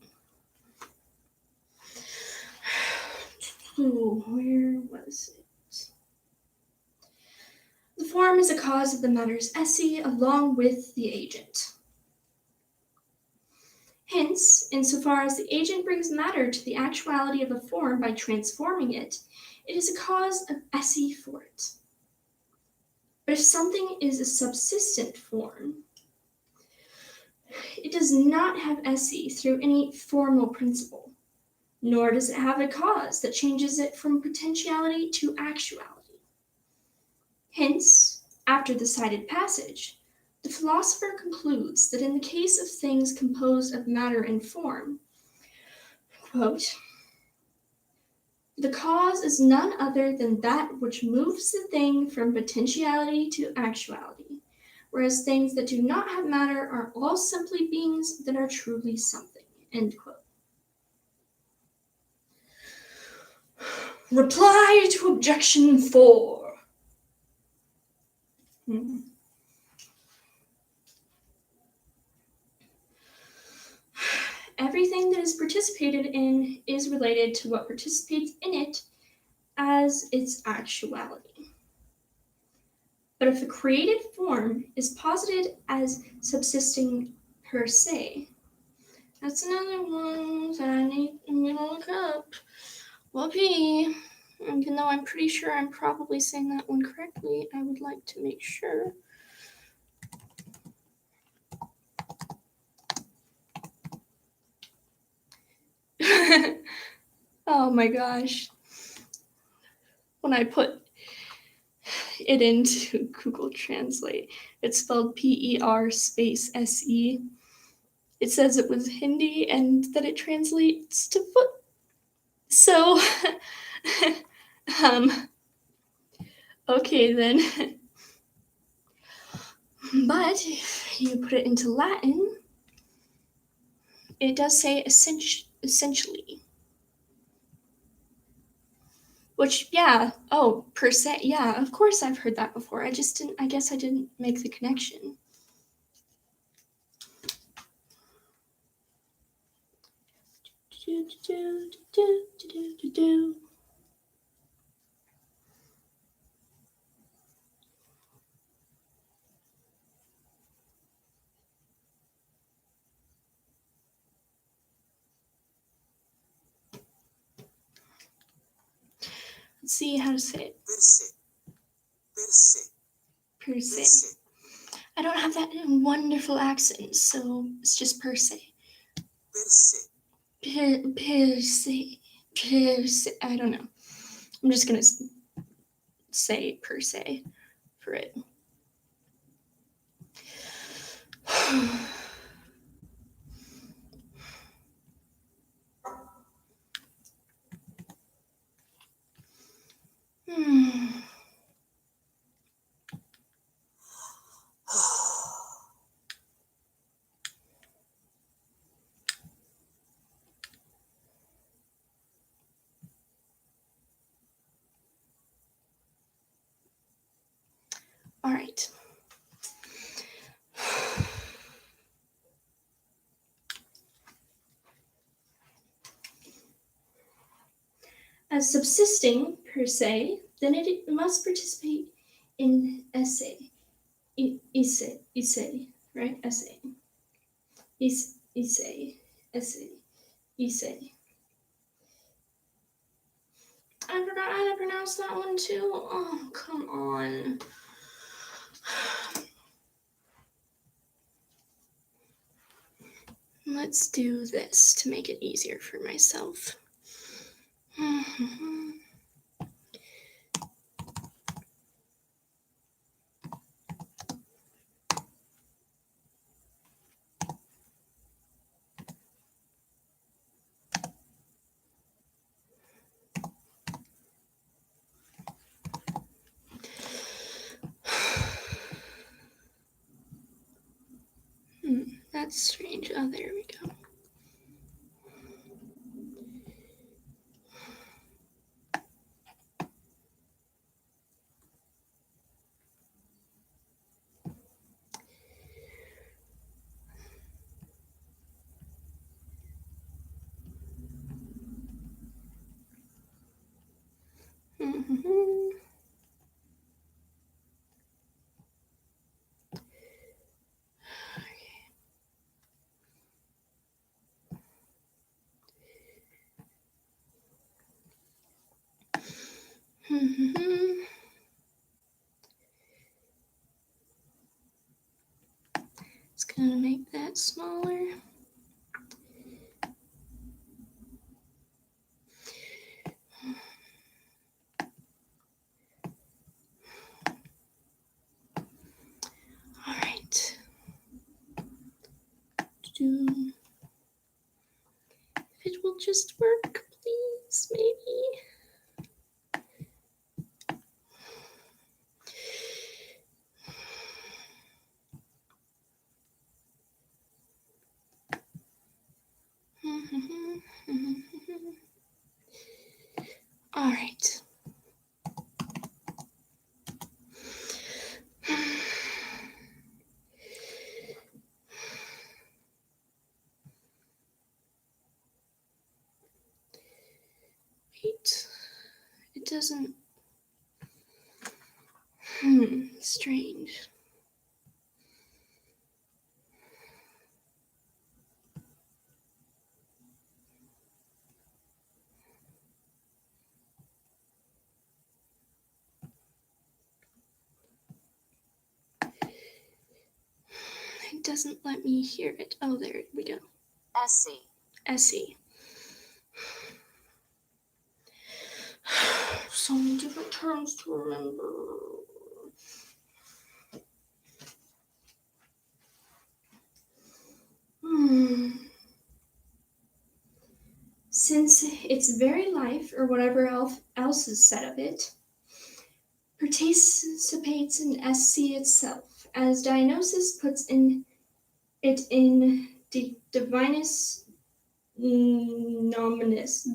Ooh, where was it? The form is a cause of the matter's esse along with the agent. Hence, insofar as the agent brings matter to the actuality of a form by transforming it, it is a cause of esse for it. if something is a subsistent form, it does not have esse through any formal principle, nor does it have a cause that changes it from potentiality to actuality. Hence, after the cited passage, the philosopher concludes that in the case of things composed of matter and form, quote, the cause is none other than that which moves the thing from potentiality to actuality, whereas things that do not have matter are all simply beings that are truly something, end quote. Reply to objection 4. Everything that is participated in is related to what participates in it as its actuality. But if a created form is posited as subsisting per se, that's another one that I need to look up. Whoopee. Even though I'm pretty sure I'm probably saying that one correctly, I would like to make sure. Oh my gosh. When I put it into Google Translate, it's spelled PER space SE. It says it was Hindi and that it translates to foot. So, okay then. But if you put it into Latin, it does say essentially. Which, yeah, oh, per se, yeah, of course I've heard that before. I guess I didn't make the connection. Let's see how to say it. Per se. Per se. Per Per se. se. I don't have that wonderful accent, so it's just per se. Per se. Per se. Per se. I don't know. I'm just going to say per se for it. All right. As subsisting per se, then it must participate in esse. Isse, right? Esse. Isse, esse, isse. I forgot how to pronounce that one too. Oh, come on. Let's do this to make it easier for myself. That's strange. Oh, there we go. gonna make that smaller. All right. If it will just work, please, maybe. All right. Wait, it doesn't. Strange. It doesn't let me hear it. Oh, there we go. SC. SE. So many different terms to remember. Since its very life, or whatever else is said of it, participates in SC itself, as Dionysius puts it in divinus nominis.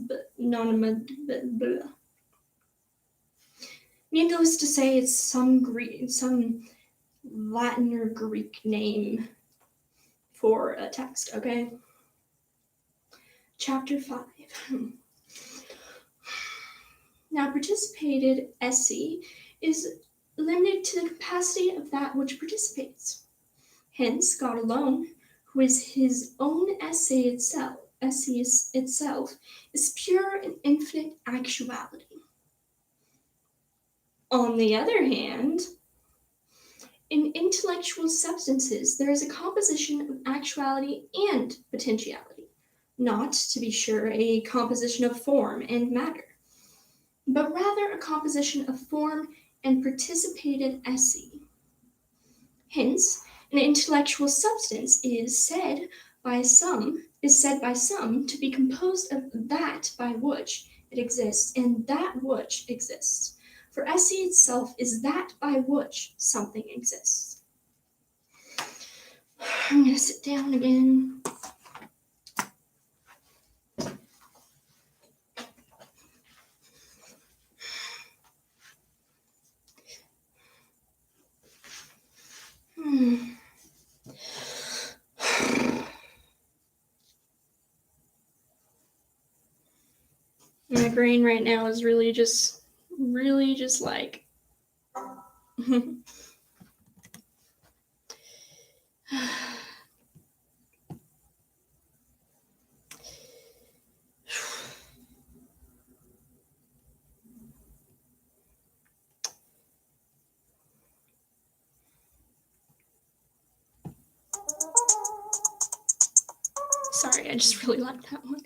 Needless to say, it's some Latin or Greek name for a text, okay? Chapter 5. Now, participated SC is limited to the capacity of that which participates. Hence, God alone, who is his own SC itself, is pure and infinite actuality. On the other hand, in intellectual substances, there is a composition of actuality and potentiality, not, to be sure, a composition of form and matter, but rather a composition of form and participated SC. Hence, an intellectual substance is said by some to be composed of that by which it exists and that which exists. For SC itself is that by which something exists. I'm going to sit down again. My brain right now is really just like sorry, I just really like that one.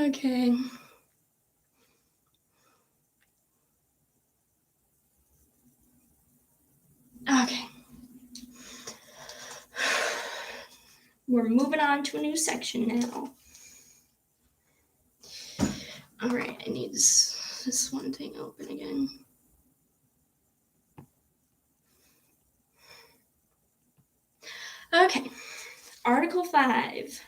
Okay. Okay. We're moving on to a new section now. All right, I need this one thing open again. Okay, Article 5.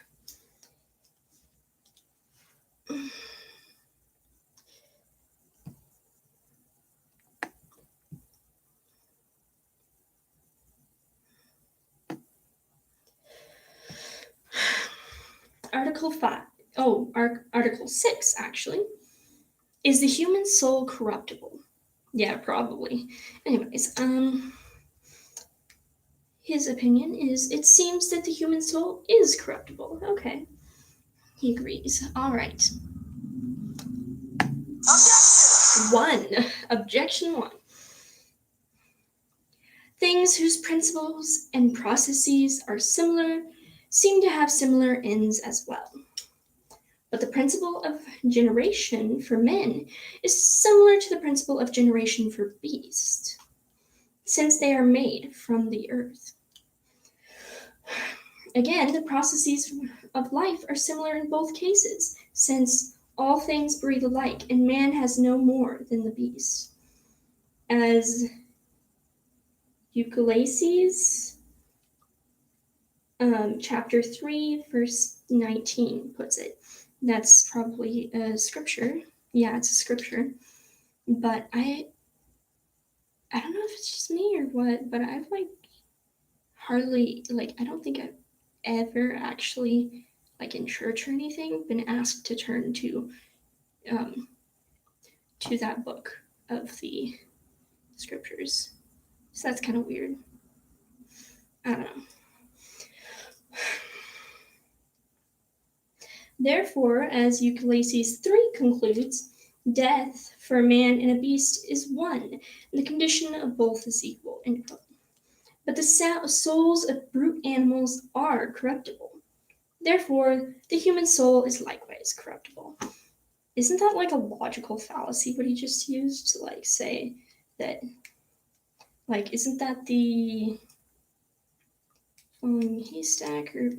Article 5. Oh, Article 6, actually. Is the human soul corruptible? Yeah, probably. Anyways, his opinion is, it seems that the human soul is corruptible. Okay. He agrees. All right. Objection 1. Things whose principles and processes are similar seem to have similar ends as well. But the principle of generation for men is similar to the principle of generation for beasts, since they are made from the earth. Again, the processes of life are similar in both cases, since all things breathe alike, and man has no more than the beast. As Euclides, chapter 3, verse 19 puts it. That's probably a scripture. Yeah, it's a scripture. But I don't know if it's just me or what, but I've hardly, I don't think I've ever actually, in church or anything, been asked to turn to that book of the scriptures. So that's kind of weird. I don't know. Therefore, as Euclides 3 concludes, death for a man and a beast is one, and the condition of both is equal. End quote. But the souls of brute animals are corruptible. Therefore, the human soul is likewise corruptible. Isn't that a logical fallacy what he just used to say that, isn't that the haystack, or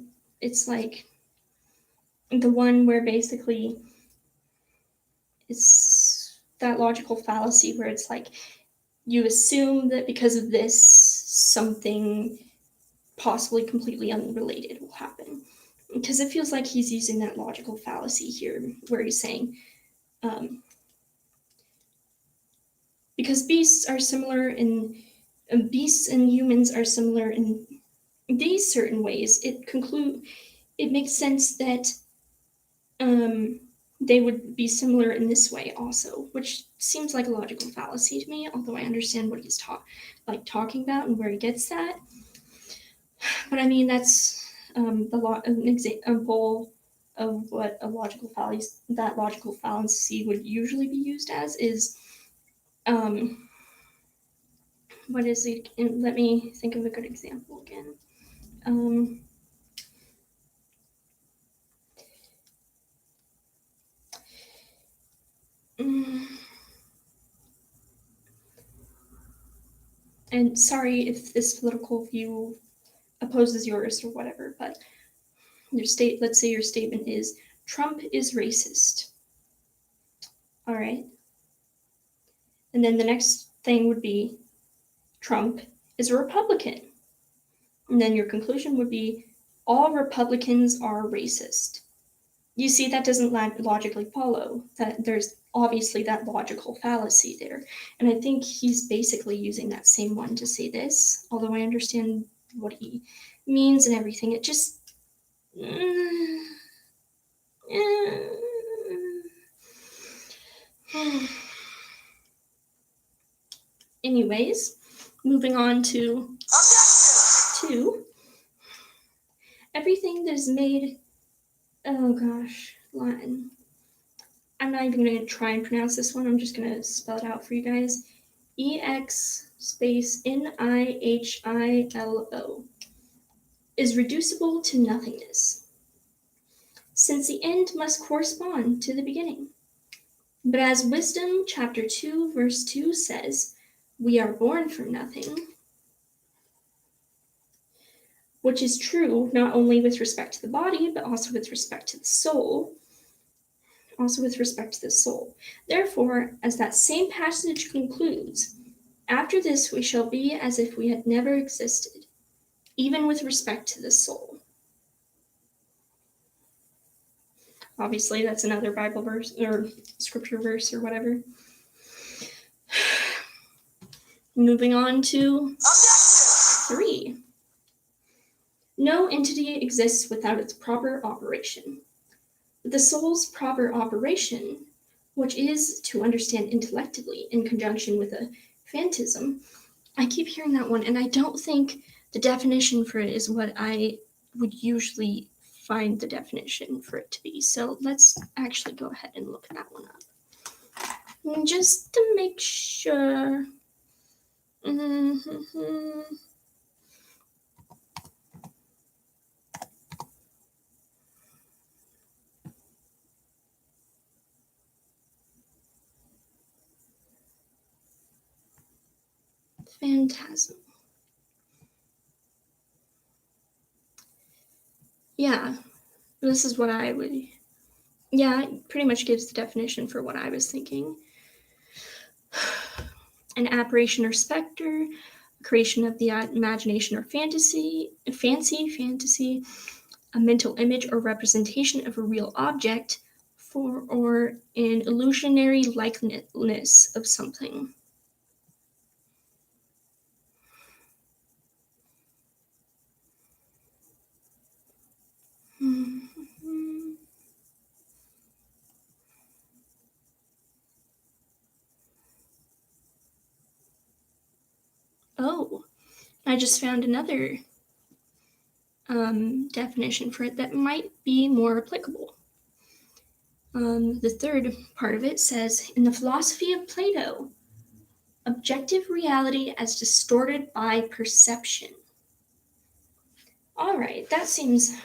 it's the one where basically it's that logical fallacy where it's you assume that because of this something possibly completely unrelated will happen, because it feels like he's using that logical fallacy here where he's saying because beasts and humans are similar in these certain ways, it makes sense that they would be similar in this way also, which seems like a logical fallacy to me, although I understand what he's talking about and where he gets that. But I mean, that's an example of what that logical fallacy would usually be used as is what is it? Let me think of a good example again. And sorry if this political view opposes yours or whatever, but let's say your statement is Trump is racist. All right. And then the next thing would be Trump is a Republican. And then your conclusion would be all Republicans are racist. You see, that doesn't logically follow. That there's obviously that logical fallacy there. And I think he's basically using that same one to say this, although I understand what he means and everything. It just... Anyways, moving on to two. Everything that is made... Oh gosh, Latin. I'm not even going to try and pronounce this one. I'm just going to spell it out for you guys. EX space NIHILO is reducible to nothingness, since the end must correspond to the beginning. But as Wisdom chapter 2 verse 2 says, we are born from nothing, which is true not only with respect to the body, but also with respect to the soul. Therefore, as that same passage concludes, after this we shall be as if we had never existed, even with respect to the soul. Obviously, that's another Bible verse or scripture verse or whatever. Moving on to 3. No entity exists without its proper operation. But the soul's proper operation, which is to understand intellectually in conjunction with a phantasm, I keep hearing that one, and I don't think the definition for it is what I would usually find the definition for it to be. So let's actually go ahead and look that one up. Just to make sure. Phantasm. Yeah, this is what I would. Yeah, it pretty much gives the definition for what I was thinking. An apparition or specter, creation of the imagination or fantasy, a mental image or representation of a real object, or an illusionary likeness of something. Oh, I just found another definition for it that might be more applicable. The third part of it says, in the philosophy of Plato, objective reality as distorted by perception. All right, that seems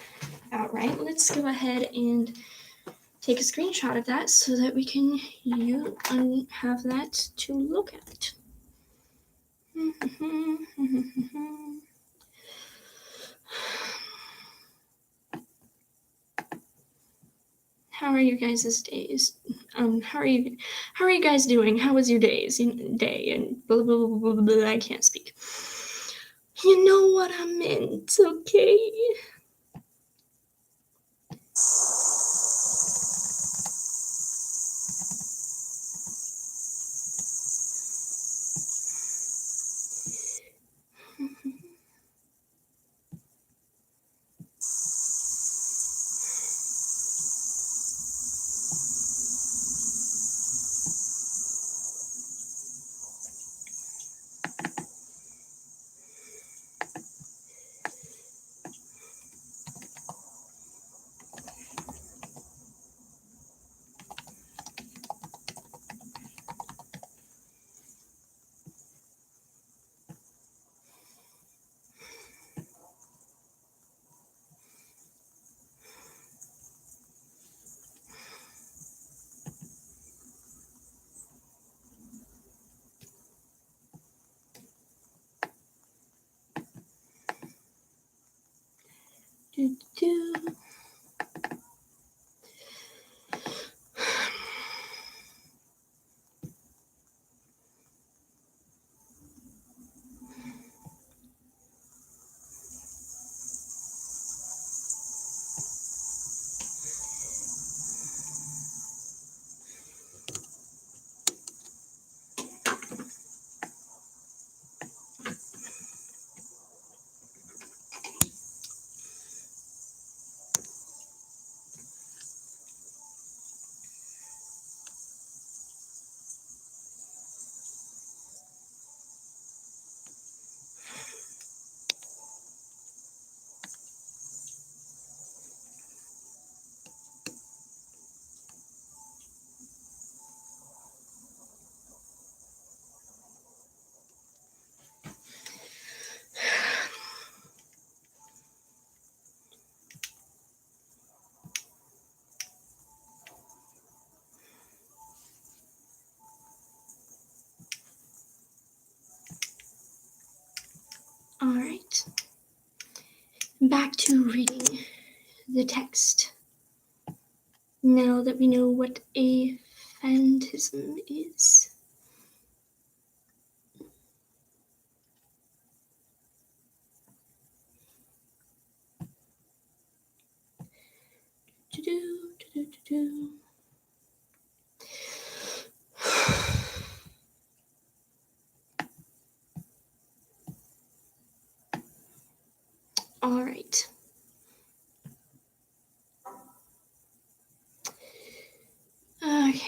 about right. Let's go ahead and take a screenshot of that so that we can have that to look at. How are your guys' days? How are you guys doing? How was your day and blah blah blah blah blah. I can't speak. You know what I meant, okay? All right. Back to reading the text. Now that we know what a phantasm is. All right. Okay.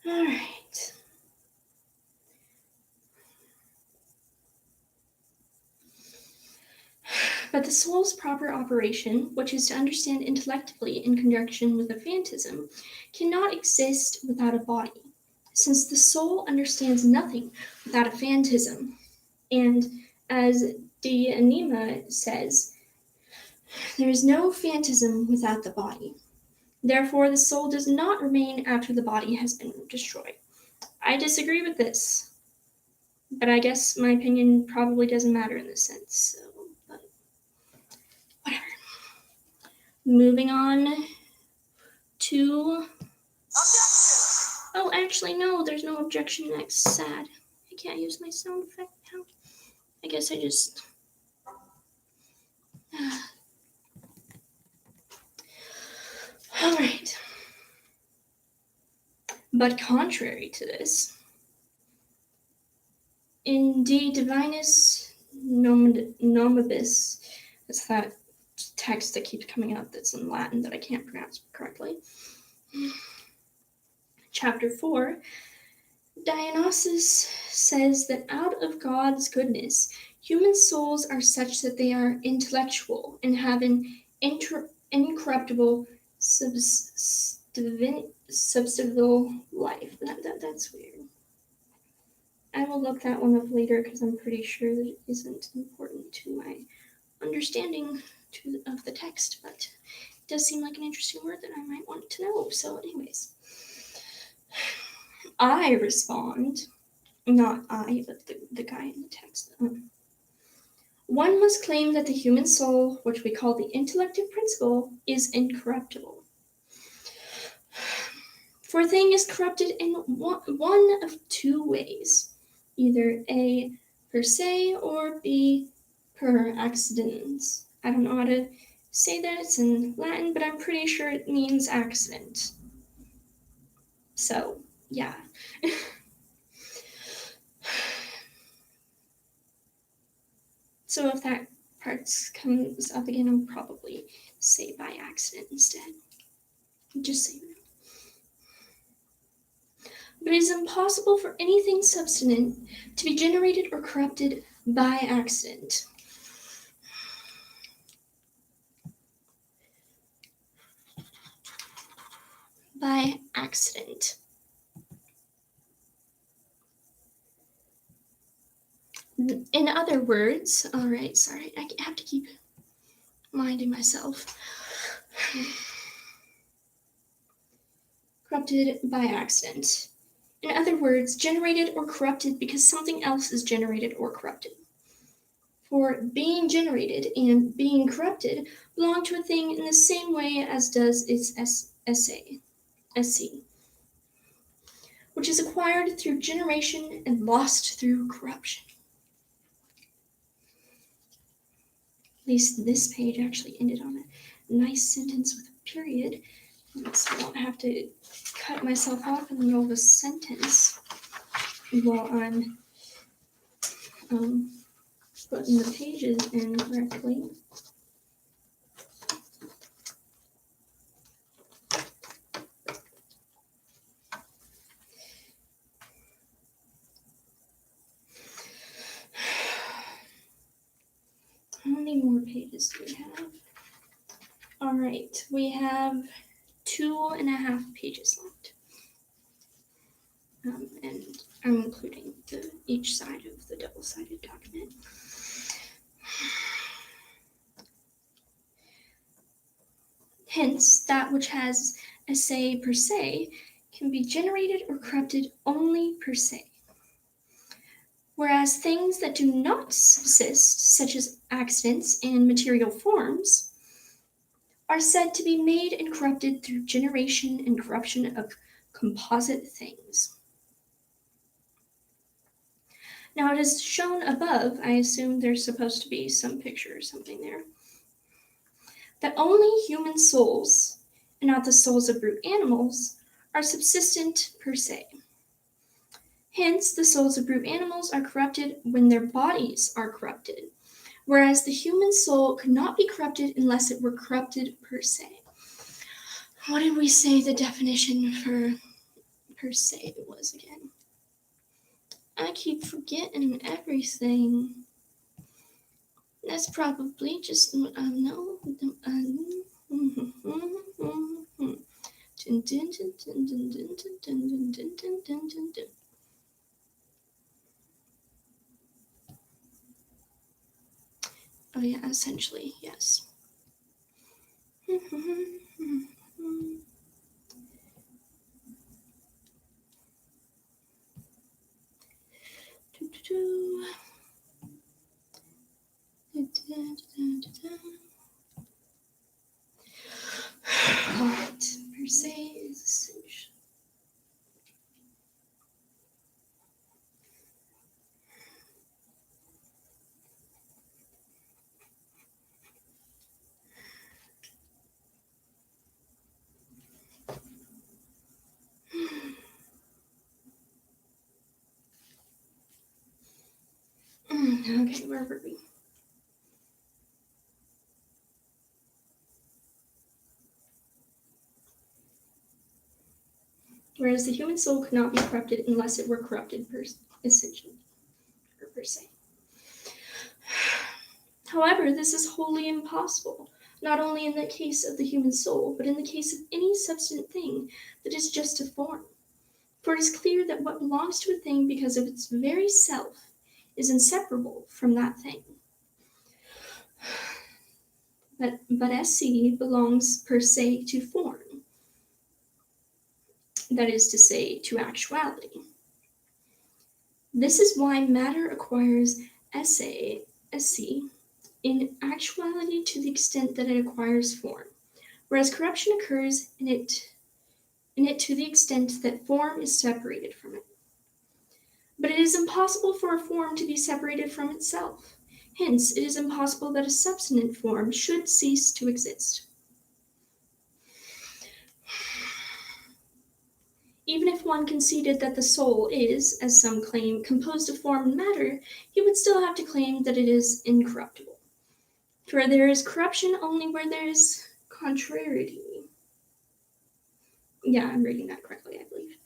All right. But the soul's proper operation, which is to understand intellectually in conjunction with a phantasm, cannot exist without a body, since the soul understands nothing without a phantasm. And as De Anima says, there is no phantasm without the body. Therefore, the soul does not remain after the body has been destroyed. I disagree with this, but I guess my opinion probably doesn't matter in this sense. So, but whatever. Moving on to. Objection! Oh, actually, no, there's no objection next. Sad. I can't use my sound effect now. I guess I just. Alright. But contrary to this, in De Divinis Nomibus, that's that text that keeps coming up that's in Latin that I can't pronounce correctly. Chapter 4, Dionysius says that out of God's goodness, human souls are such that they are intellectual and have an incorruptible substantial life. That's weird. I will look that one up later because I'm pretty sure that it isn't important to my understanding of the text, but it does seem like an interesting word that I might want to know. So, anyways, I respond, not I, but the guy in the text. One must claim that the human soul, which we call the intellective principle, is incorruptible. For a thing is corrupted in one of two ways, either A, per se, or B, per accidens. I don't know how to say that, it's in Latin, but I'm pretty sure it means accident. So, yeah. So if that part comes up again, I'll probably say by accident instead. Just say that. But it is impossible for anything subsistent to be generated or corrupted by accident. By accident. In other words, alright, sorry, I have to keep minding myself. Corrupted by accident. In other words, generated or corrupted because something else is generated or corrupted. For being generated and being corrupted belong to a thing in the same way as does its SC, which is acquired through generation and lost through corruption. At least this page actually ended on a nice sentence with a period, so I don't have to cut myself off in the middle of a sentence while I'm putting the pages in correctly. How many more pages do we have? Alright, we have 2.5 pages left. And I'm including each side of the double-sided document. Hence, that which has esse per se can be generated or corrupted only per se. Whereas things that do not subsist, such as accidents and material forms, are said to be made and corrupted through generation and corruption of composite things. Now it is shown above, I assume there's supposed to be some picture or something there, that only human souls, and not the souls of brute animals, are subsistent per se. Hence, the souls of brute animals are corrupted when their bodies are corrupted, whereas the human soul could not be corrupted unless it were corrupted per se. What did we say the definition for per se it was again. I keep forgetting everything. That's probably just what I know. Oh yeah, essentially, yes. Alright, per se is essential. Okay, where were we? Whereas the human soul could not be corrupted unless it were corrupted essentially, or per se. However, this is wholly impossible, not only in the case of the human soul, but in the case of any substant thing that is just a form. For it is clear that what belongs to a thing because of its very self is inseparable from that thing. But SC belongs per se to form, that is to say, to actuality. This is why matter acquires SC in actuality to the extent that it acquires form, whereas corruption occurs in it to the extent that form is separated from it. But it is impossible for a form to be separated from itself. Hence, it is impossible that a subsistent form should cease to exist. Even if one conceded that the soul is, as some claim, composed of form and matter, he would still have to claim that it is incorruptible. For there is corruption only where there is contrariety. Yeah, I'm reading that correctly, I believe.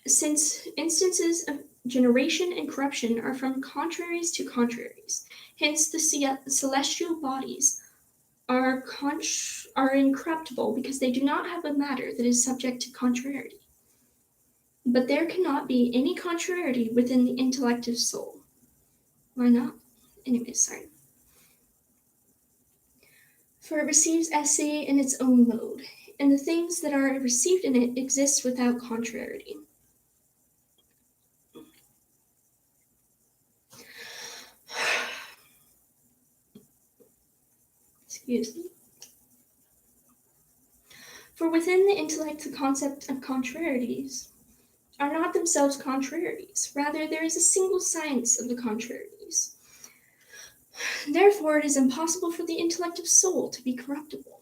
Since instances of generation and corruption are from contraries to contraries, hence the celestial bodies are incorruptible because they do not have a matter that is subject to contrariety. But there cannot be any contrariety within the intellective soul. Why not? Anyway, sorry. For it receives essay in its own mode, and the things that are received in it exist without contrariety. Excuse me. For within the intellect the concept of contrarieties are not themselves contrarieties. Rather, there is a single science of the contrarieties. Therefore, it is impossible for the intellective soul to be corruptible.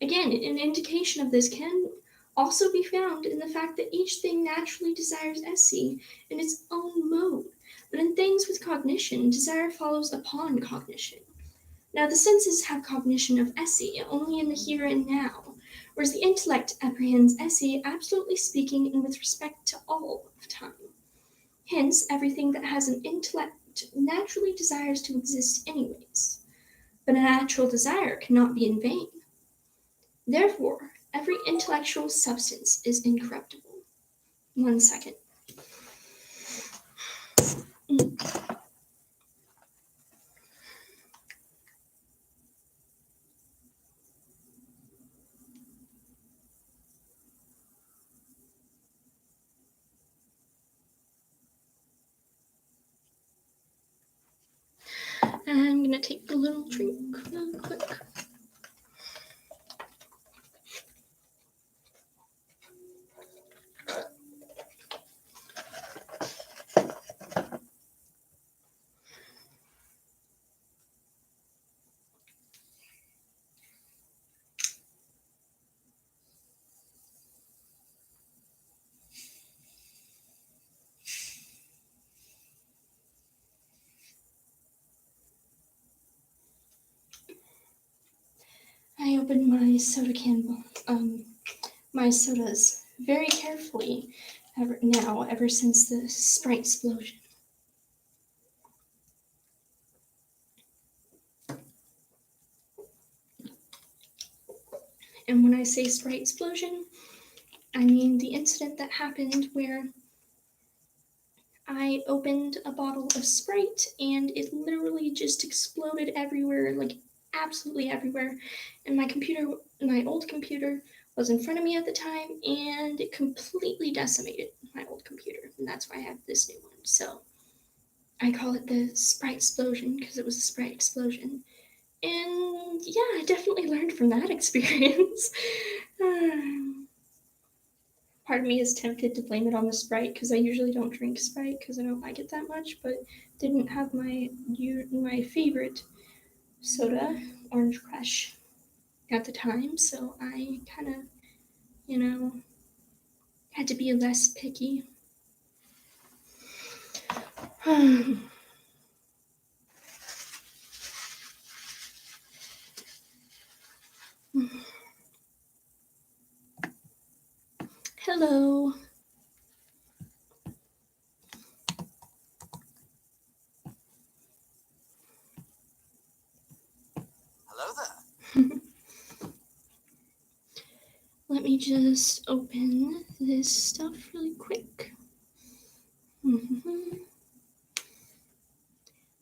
Again, an indication of this can also be found in the fact that each thing naturally desires esse in its own mode, but in things with cognition, desire follows upon cognition. Now, the senses have cognition of esse only in the here and now, whereas the intellect apprehends esse absolutely speaking and with respect to all of time. Hence, everything that has an intellect naturally desires to exist anyways, but a natural desire cannot be in vain. Therefore, every intellectual substance is incorruptible. 1 second. I'm going to take a little drink real quick. I opened my soda can, my sodas very carefully ever since the Sprite explosion. And when I say Sprite explosion, I mean the incident that happened where I opened a bottle of Sprite and it literally just exploded everywhere, like absolutely everywhere. And my old computer, was in front of me at the time, and it completely decimated my old computer. And that's why I have this new one. So I call it the Sprite explosion because it was a Sprite explosion. And yeah, I definitely learned from that experience. Part of me is tempted to blame it on the Sprite because I usually don't drink Sprite because I don't like it that much, but didn't have my favorite soda, Orange Crush, at the time, so I kind of, had to be less picky. Hello. Hello there. Let me just open this stuff really quick.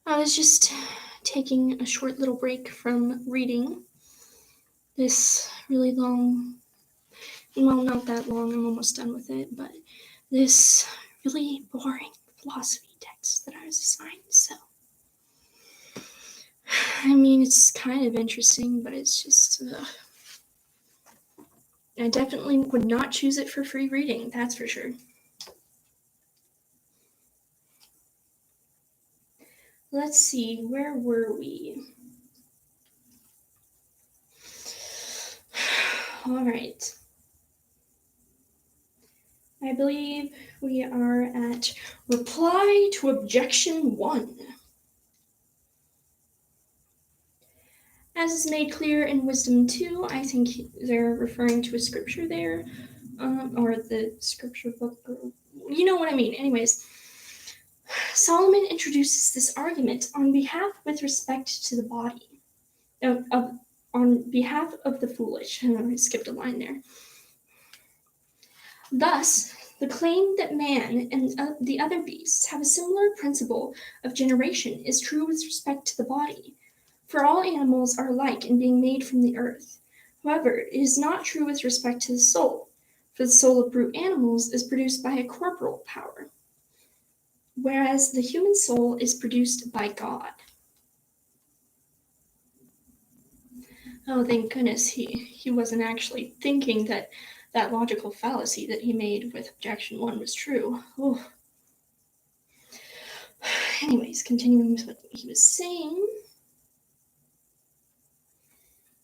I was just taking a short little break from reading this really long, well, not that long, I'm almost done with it, but this really boring philosophy text that I was assigned, so. I mean, it's kind of interesting, but it's just, I definitely would not choose it for free reading, that's for sure. Let's see, where were we? All right. I believe we are at reply to objection 1. As is made clear in Wisdom 2, I think they're referring to a scripture there, or the scripture book, or, you know what I mean. Anyways, Solomon introduces this argument on behalf with respect to the body, on behalf of the foolish. I skipped a line there. Thus, the claim that man and the other beasts have a similar principle of generation is true with respect to the body, for all animals are alike in being made from the earth. However, it is not true with respect to the soul, for the soul of brute animals is produced by a corporal power, whereas the human soul is produced by God. Oh, thank goodness he wasn't actually thinking that logical fallacy that he made with objection 1 was true. Oh. Anyways, continuing with what he was saying.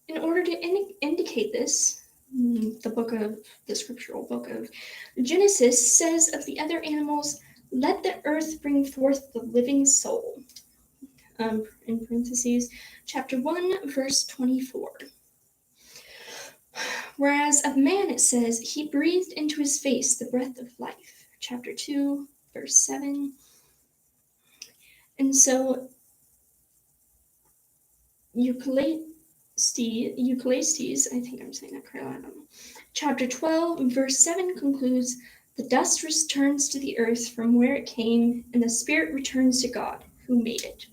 In order to indicate this, the scriptural book of Genesis says of the other animals, let the earth bring forth the living soul. In parentheses, chapter 1, verse 24. Whereas of man it says, he breathed into his face the breath of life. Chapter 2, verse 7. And so, Euclides, I think I'm saying that correctly, I don't know. Chapter 12, verse 7 concludes, the dust returns to the earth from where it came, and the spirit returns to God, who made it.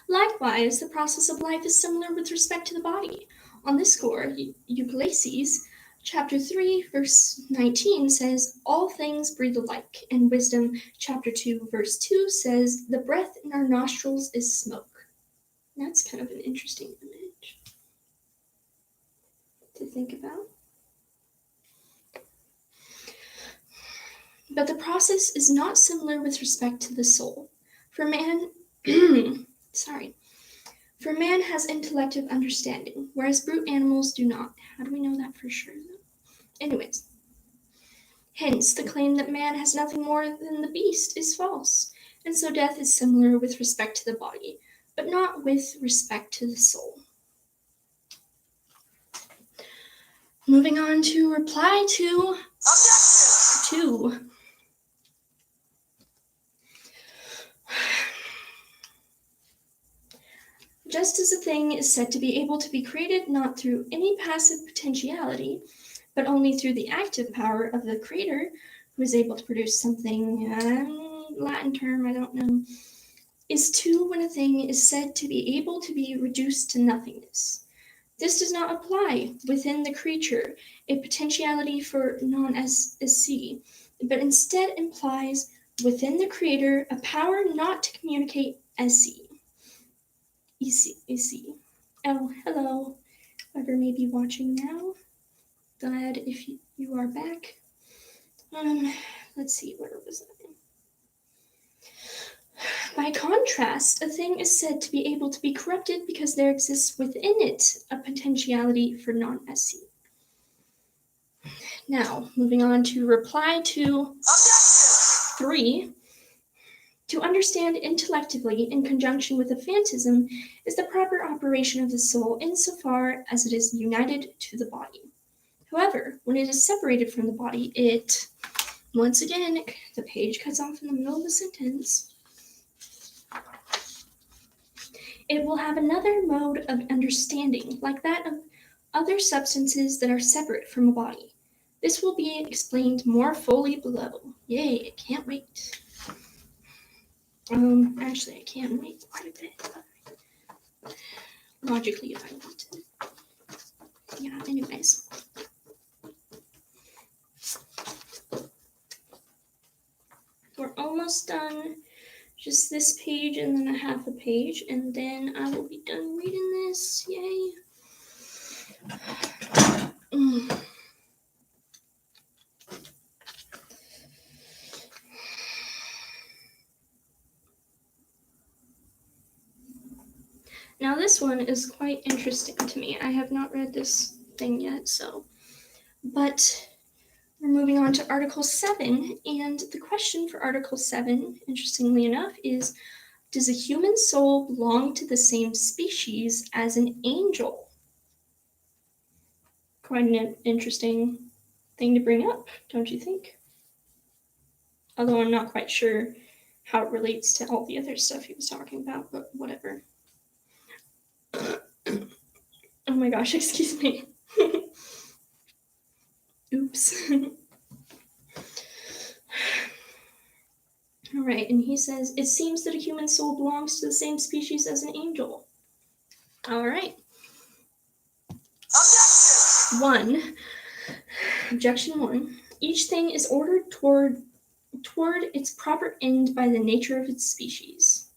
Likewise, the process of life is similar with respect to the body. On this score, Euclides, chapter 3, verse 19 says, all things breathe alike, and Wisdom, chapter 2, verse 2 says, the breath in our nostrils is smoke. That's kind of an interesting image to think about. But the process is not similar with respect to the soul. For man, For man has intellective understanding, whereas brute animals do not. How do we know that for sure, though? Anyways. Hence, the claim that man has nothing more than the beast is false, and so death is similar with respect to the body, but not with respect to the soul. Moving on to reply to Objection! 2. Just as a thing is said to be able to be created not through any passive potentiality, but only through the active power of the creator, who is able to produce something, Latin term, I don't know, is too when a thing is said to be able to be reduced to nothingness. This does not apply within the creature a potentiality for non-SC, but instead implies within the creator a power not to communicate SC. EC. Oh, hello. Whoever may be watching now. Glad if you are back. Let's see, where was I? By contrast, a thing is said to be able to be corrupted because there exists within it a potentiality for non-SC. Now, moving on to reply to Objection! 3. To understand intelectively in conjunction with a phantasm is the proper operation of the soul insofar as it is united to the body. However, when it is separated from the body, it, once again, the page cuts off in the middle of the sentence, it will have another mode of understanding, like that of other substances that are separate from a body. This will be explained more fully below. Yay, I can't wait. Actually, I can wait quite a bit. Logically, if I wanted. Yeah, anyways. We're almost done. Just this page and then a half a page, and then I will be done reading this. Yay. Now this one is quite interesting to me. I have not read this thing yet, but we're moving on to Article 7, and the question for Article 7, interestingly enough, is, does a human soul belong to the same species as an angel? Quite an interesting thing to bring up, don't you think? Although I'm not quite sure how it relates to all the other stuff he was talking about, but whatever. Oh my gosh, excuse me. Oops. All right, and he says, it seems that a human soul belongs to the same species as an angel. All right. Objection! 1. Objection 1. Each thing is ordered toward its proper end by the nature of its species,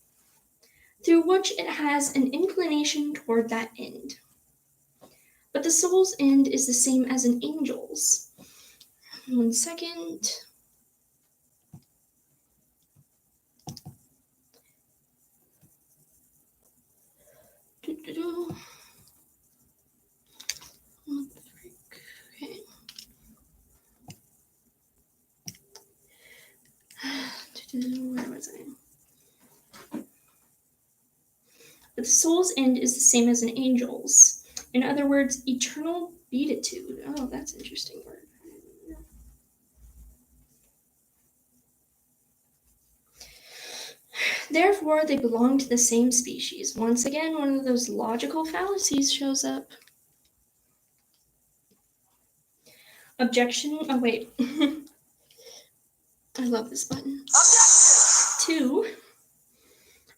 through which it has an inclination toward that end. But the soul's end is the same as an angel's. 1 second. What the frick? Okay. Where was I? But the soul's end is the same as an angel's. In other words, eternal beatitude. Oh, that's an interesting word. Therefore, they belong to the same species. Once again, one of those logical fallacies shows up. Objection. Oh, wait. I love this button. Objection! 2.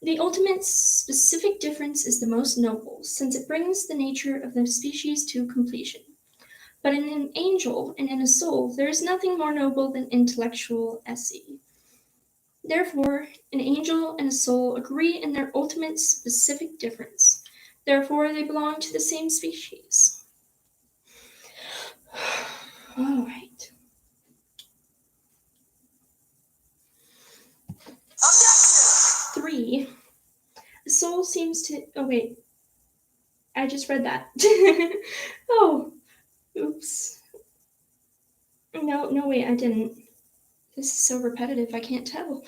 The ultimate specific difference is the most noble, since it brings the nature of the species to completion. But in an angel and in a soul, there is nothing more noble than intellectual SE. Therefore, an angel and a soul agree in their ultimate specific difference. Therefore, they belong to the same species. All right. Objection! 3. The soul seems to... Oh, wait. I just read that. Oh, oops. No, wait, I didn't. This is so repetitive, I can't tell.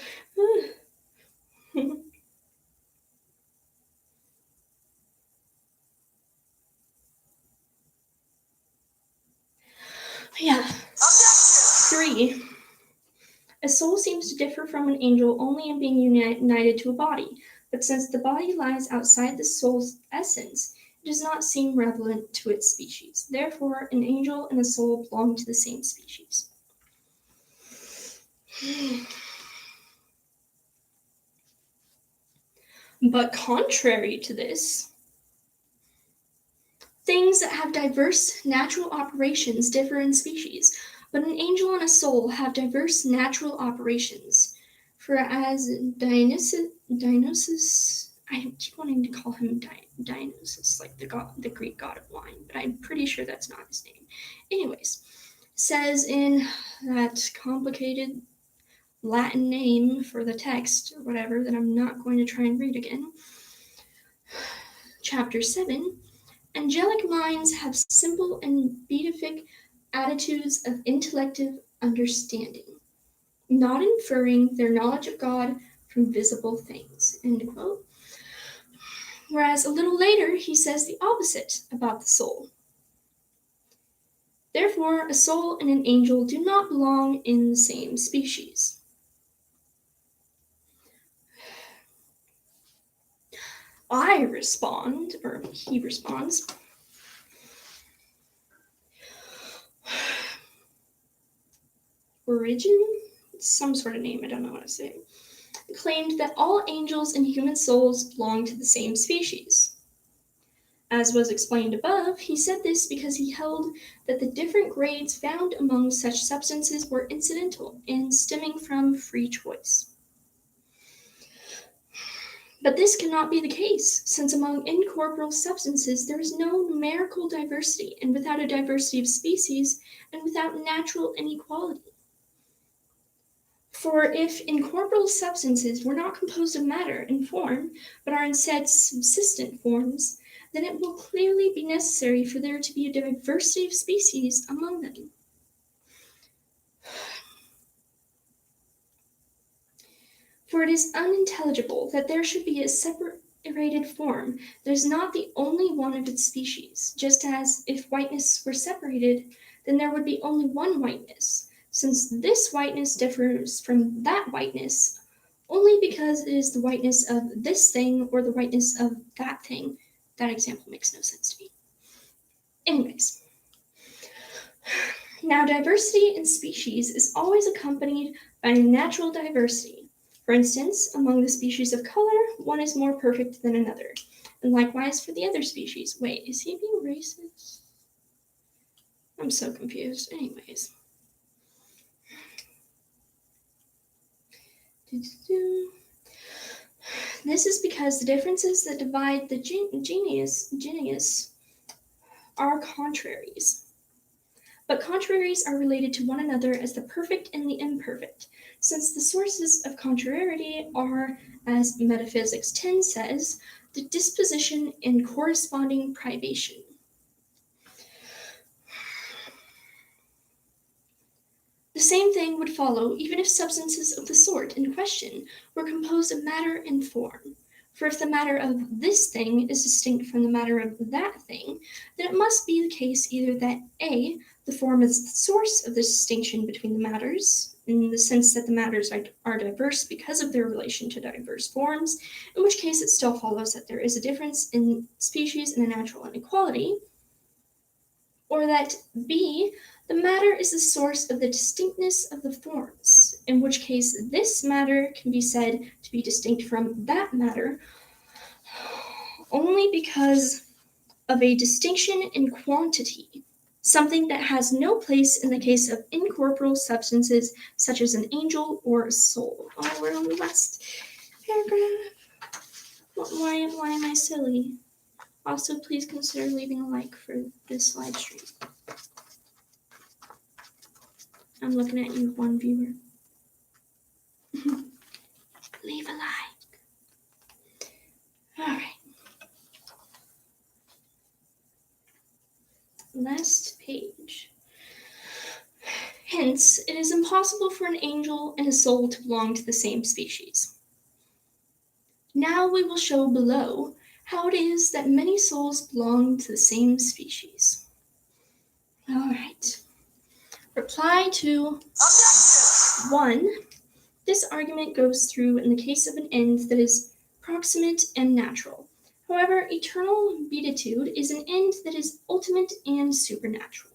Yeah. Objection. 3. A soul seems to differ from an angel only in being united to a body, but since the body lies outside the soul's essence, it does not seem relevant to its species. Therefore, an angel and a soul belong to the same species. But contrary to this, things that have diverse natural operations differ in species, but an angel and a soul have diverse natural operations. For as Dionysus, I keep wanting to call him Dionysus, like the Greek god of wine, but I'm pretty sure that's not his name. Anyways, says in that complicated Latin name for the text, or whatever, that I'm not going to try and read again. Chapter 7, angelic minds have simple and beatific attitudes of intellective understanding, not inferring their knowledge of God from visible things. End quote. Whereas a little later, he says the opposite about the soul. Therefore, a soul and an angel do not belong in the same species. I respond, or he responds, Origin, some sort of name, I don't know what to say, claimed that all angels and human souls belong to the same species. As was explained above, he said this because he held that the different grades found among such substances were incidental and stemming from free choice. But this cannot be the case, since among incorporeal substances there is no numerical diversity, and without a diversity of species, and without natural inequality. For if incorporeal substances were not composed of matter and form, but are instead subsistent forms, then it will clearly be necessary for there to be a diversity of species among them. For it is unintelligible that there should be a separated form that is not the only one of its species, just as if whiteness were separated, then there would be only one whiteness, since this whiteness differs from that whiteness only because it is the whiteness of this thing or the whiteness of that thing. That example makes no sense to me. Anyways, now diversity in species is always accompanied by natural diversity. For instance, among the species of color, one is more perfect than another, and likewise for the other species. Wait, is he being racist? I'm so confused. Anyways. This is because the differences that divide the genus are contraries. But contraries are related to one another as the perfect and the imperfect, since the sources of contrariety are, as Metaphysics 10 says, the disposition and corresponding privation. The same thing would follow even if substances of the sort in question were composed of matter and form. For if the matter of this thing is distinct from the matter of that thing, then it must be the case either that A, the form is the source of the distinction between the matters, in the sense that the matters are diverse because of their relation to diverse forms, in which case it still follows that there is a difference in species and a natural inequality, or that B, the matter is the source of the distinctness of the forms, in which case this matter can be said to be distinct from that matter only because of a distinction in quantity, something that has no place in the case of incorporeal substances such as an angel or a soul. Oh, we're on the last paragraph. Why am I silly? Also, please consider leaving a like for this live stream. I'm looking at you, one viewer. Leave a like. Alright. Last page. Hence, it is impossible for an angel and a soul to belong to the same species. Now we will show below how it is that many souls belong to the same species. Alright. Reply to Objection! 1. This argument goes through in the case of an end that is proximate and natural. However, eternal beatitude is an end that is ultimate and supernatural.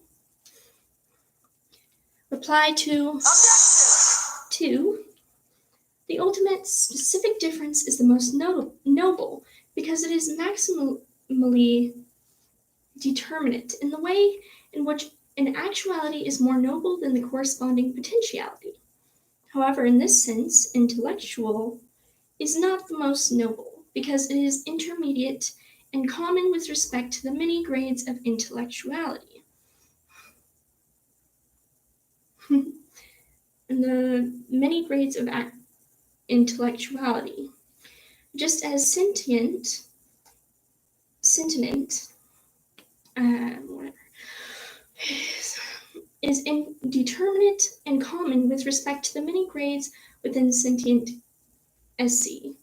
Reply to Objection! 2. The ultimate specific difference is the most noble because it is maximally determinate in the way in which an actuality is more noble than the corresponding potentiality. However, in this sense, intellectual is not the most noble because it is intermediate and common with respect to the many grades of intellectuality. And the many grades of intellectuality. Just as sentient, whatever, is indeterminate and common with respect to the many grades within sentient SC.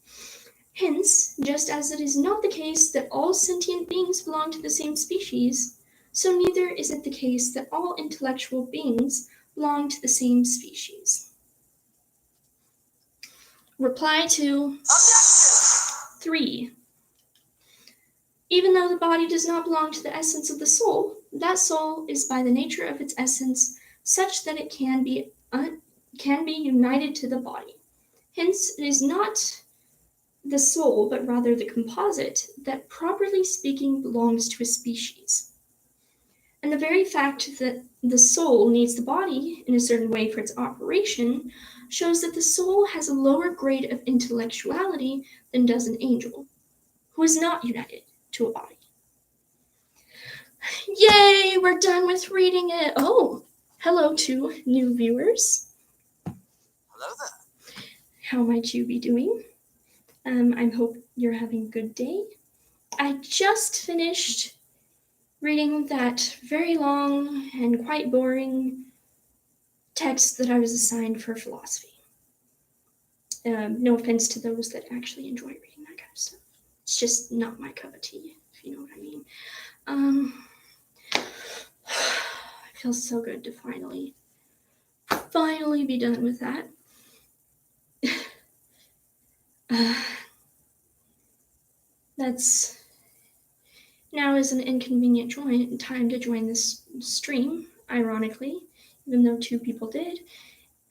Hence, just as it is not the case that all sentient beings belong to the same species, so neither is it the case that all intellectual beings belong to the same species. Reply to Objection! 3. Even though the body does not belong to the essence of the soul, that soul is by the nature of its essence such that it can be united to the body. Hence, it is not the soul, but rather the composite, that properly speaking belongs to a species. And the very fact that the soul needs the body in a certain way for its operation shows that the soul has a lower grade of intellectuality than does an angel, who is not united to a body. Yay, we're done with reading it. Oh, hello to new viewers. Hello there. How might you be doing? I hope you're having a good day. I just finished reading that very long and quite boring text that I was assigned for philosophy. No offense to those that actually enjoy reading that kind of stuff. It's just not my cup of tea, if you know what I mean. It feels so good to finally be done with that. That's now is an inconvenient time to join this stream, ironically, even though 2 people did,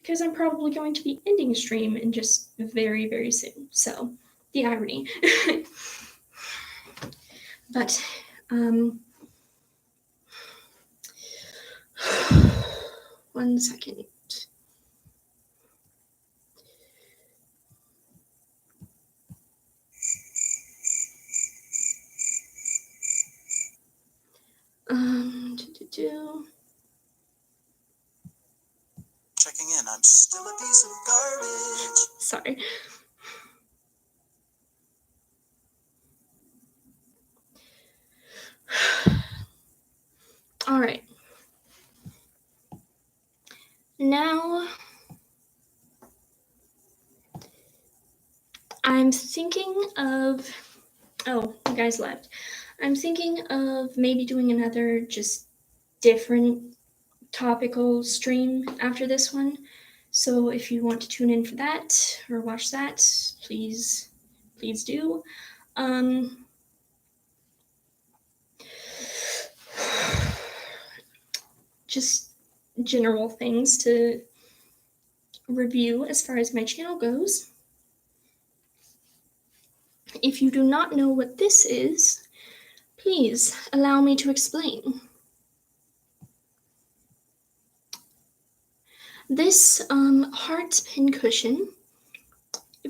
because I'm probably going to be ending a stream in just very, very soon. So, the irony. But, one second. Checking in. I'm still a piece of garbage. Sorry. All right. Now, I'm thinking of, oh, you guys left. I'm thinking of maybe doing another just different topical stream after this one. So if you want to tune in for that or watch that, please do. Just general things to review as far as my channel goes. If you do not know what this is, please allow me to explain. This heart pincushion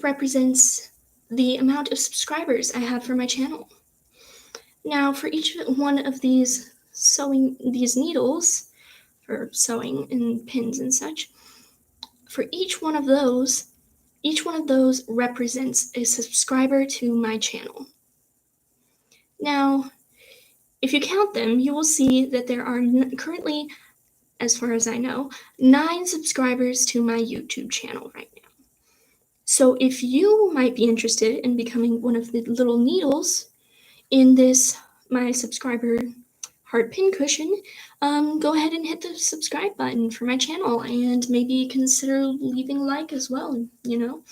represents the amount of subscribers I have for my channel. Now, for each one of these needles for sewing and pins and such, for each one of those represents a subscriber to my channel. Now, if you count them, you will see that there are currently, as far as I know, 9 subscribers to my YouTube channel right now. So if you might be interested in becoming one of the little needles in this, my subscriber hard pincushion, go ahead and hit the subscribe button for my channel, and maybe consider leaving a like as well, you know.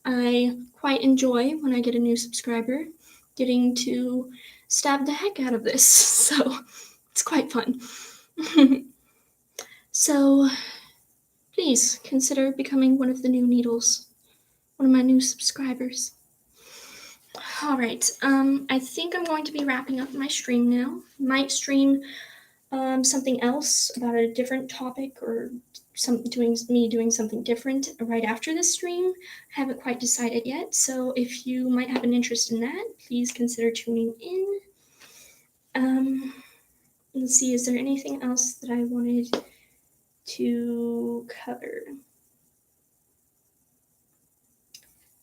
I quite enjoy when I get a new subscriber, getting to stab the heck out of this, so it's quite fun. So please consider becoming one of the new needles, one of my new subscribers. Alright, I think I'm going to be wrapping up my stream now. Might stream something else about a different topic, or doing something different right after this stream. I haven't quite decided yet, so if you might have an interest in that, please consider tuning in. Let's see, is there anything else that I wanted to cover?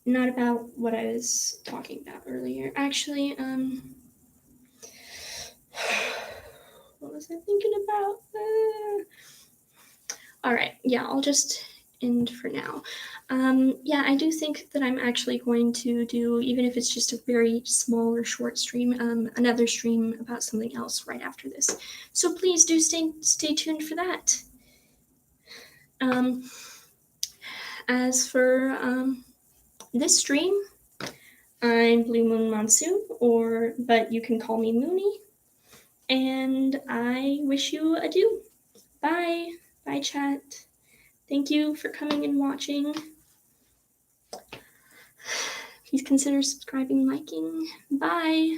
Not about what I was talking about earlier. Actually, what was I thinking about? Alright, yeah, I'll just end for now. Yeah, I do think that I'm actually going to do, even if it's just a very small or short stream, another stream about something else right after this. So please do stay tuned for that. As for this stream, I'm BlueMoonMonsoon, but you can call me Moony, and I wish you adieu. Bye. Bye, chat. Thank you for coming and watching. Please consider subscribing and liking. Bye.